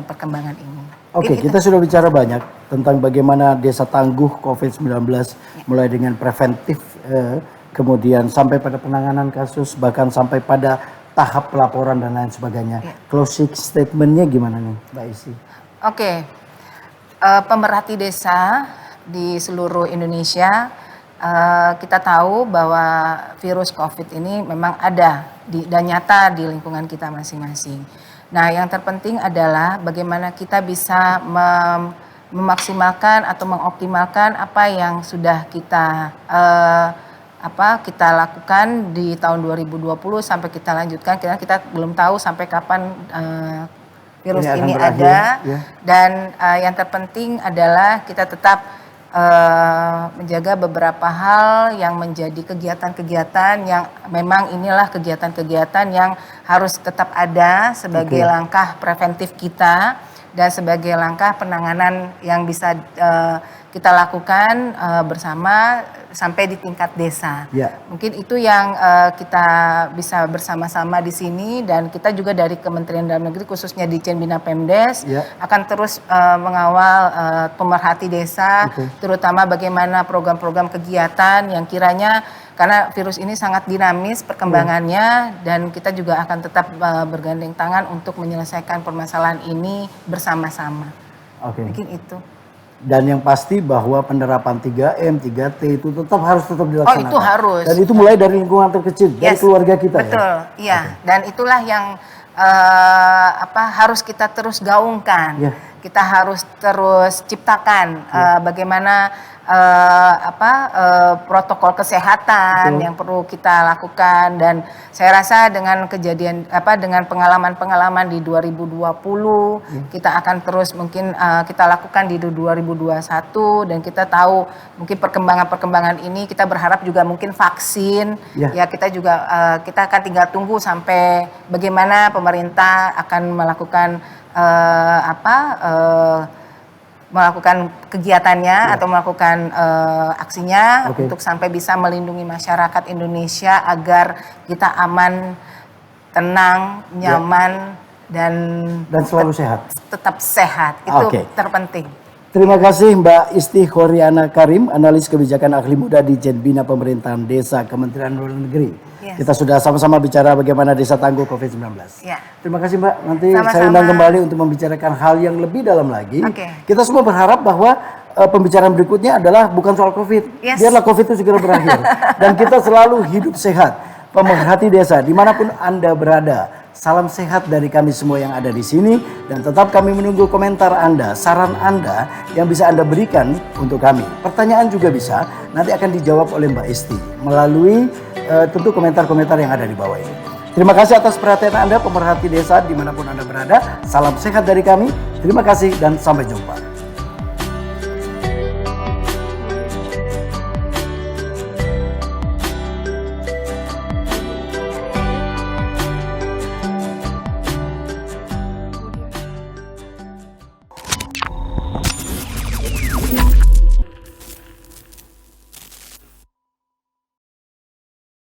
perkembangan ini. Oke, kita sudah bicara banyak tentang bagaimana desa tangguh COVID-19 mulai dengan preventif kemudian sampai pada penanganan kasus bahkan sampai pada tahap pelaporan dan lain sebagainya. Closing statementnya gimana nih Mbak Isti? Oke, pemerhati desa di seluruh Indonesia kita tahu bahwa virus COVID ini memang ada dan nyata di lingkungan kita masing-masing. Nah, yang terpenting adalah bagaimana kita bisa memaksimalkan atau mengoptimalkan apa yang sudah kita lakukan di tahun 2020 sampai kita lanjutkan karena kita belum tahu sampai kapan virus ini ada dan yang terpenting adalah kita tetap menjaga beberapa hal yang menjadi kegiatan-kegiatan yang memang inilah kegiatan-kegiatan yang harus tetap ada sebagai langkah preventif kita dan sebagai langkah penanganan yang bisa kita lakukan bersama sampai di tingkat desa. Mungkin itu yang kita bisa bersama-sama di sini dan kita juga dari Kementerian Dalam Negeri khususnya di Bina Pemdes akan terus mengawal pemerhati desa, terutama bagaimana program-program kegiatan yang kiranya karena virus ini sangat dinamis perkembangannya dan kita juga akan tetap bergandeng tangan untuk menyelesaikan permasalahan ini bersama-sama. Mungkin itu. Dan yang pasti bahwa penerapan 3M, 3T itu harus dilaksanakan. Oh, itu harus. Dan itu mulai dari lingkungan terkecil, dari keluarga kita. Betul, iya. Dan itulah yang harus kita terus gaungkan. Kita harus terus ciptakan bagaimana protokol kesehatan yang perlu kita lakukan dan saya rasa dengan dengan pengalaman-pengalaman di 2020 kita akan terus mungkin kita lakukan di 2021 dan kita tahu mungkin perkembangan ini kita berharap juga mungkin vaksin ya kita juga kita akan tinggal tunggu sampai bagaimana pemerintah akan melakukan melakukan kegiatannya atau melakukan aksinya untuk sampai bisa melindungi masyarakat Indonesia agar kita aman, tenang, nyaman dan selalu sehat. Tetap sehat itu terpenting. Terima kasih Mbak Isti Horyana Karim, analis kebijakan ahli muda di Bina Pemerintahan Desa Kementerian Luar Negeri. Kita sudah sama-sama bicara bagaimana desa tangguh COVID-19. Terima kasih Mbak, nanti saya undang kembali untuk membicarakan hal yang lebih dalam lagi. Kita semua berharap bahwa pembicaraan berikutnya adalah bukan soal COVID. Biarlah COVID itu segera berakhir. Dan kita selalu hidup sehat. Pemerhati desa, dimanapun Anda berada, salam sehat dari kami semua yang ada di sini. Dan tetap kami menunggu komentar Anda, saran Anda yang bisa Anda berikan untuk kami. Pertanyaan juga bisa, nanti akan dijawab oleh Mbak Isti melalui tentu komentar-komentar yang ada di bawah ini. Terima kasih atas perhatian Anda, pemerhati desa dimanapun Anda berada. Salam sehat dari kami. Terima kasih dan sampai jumpa.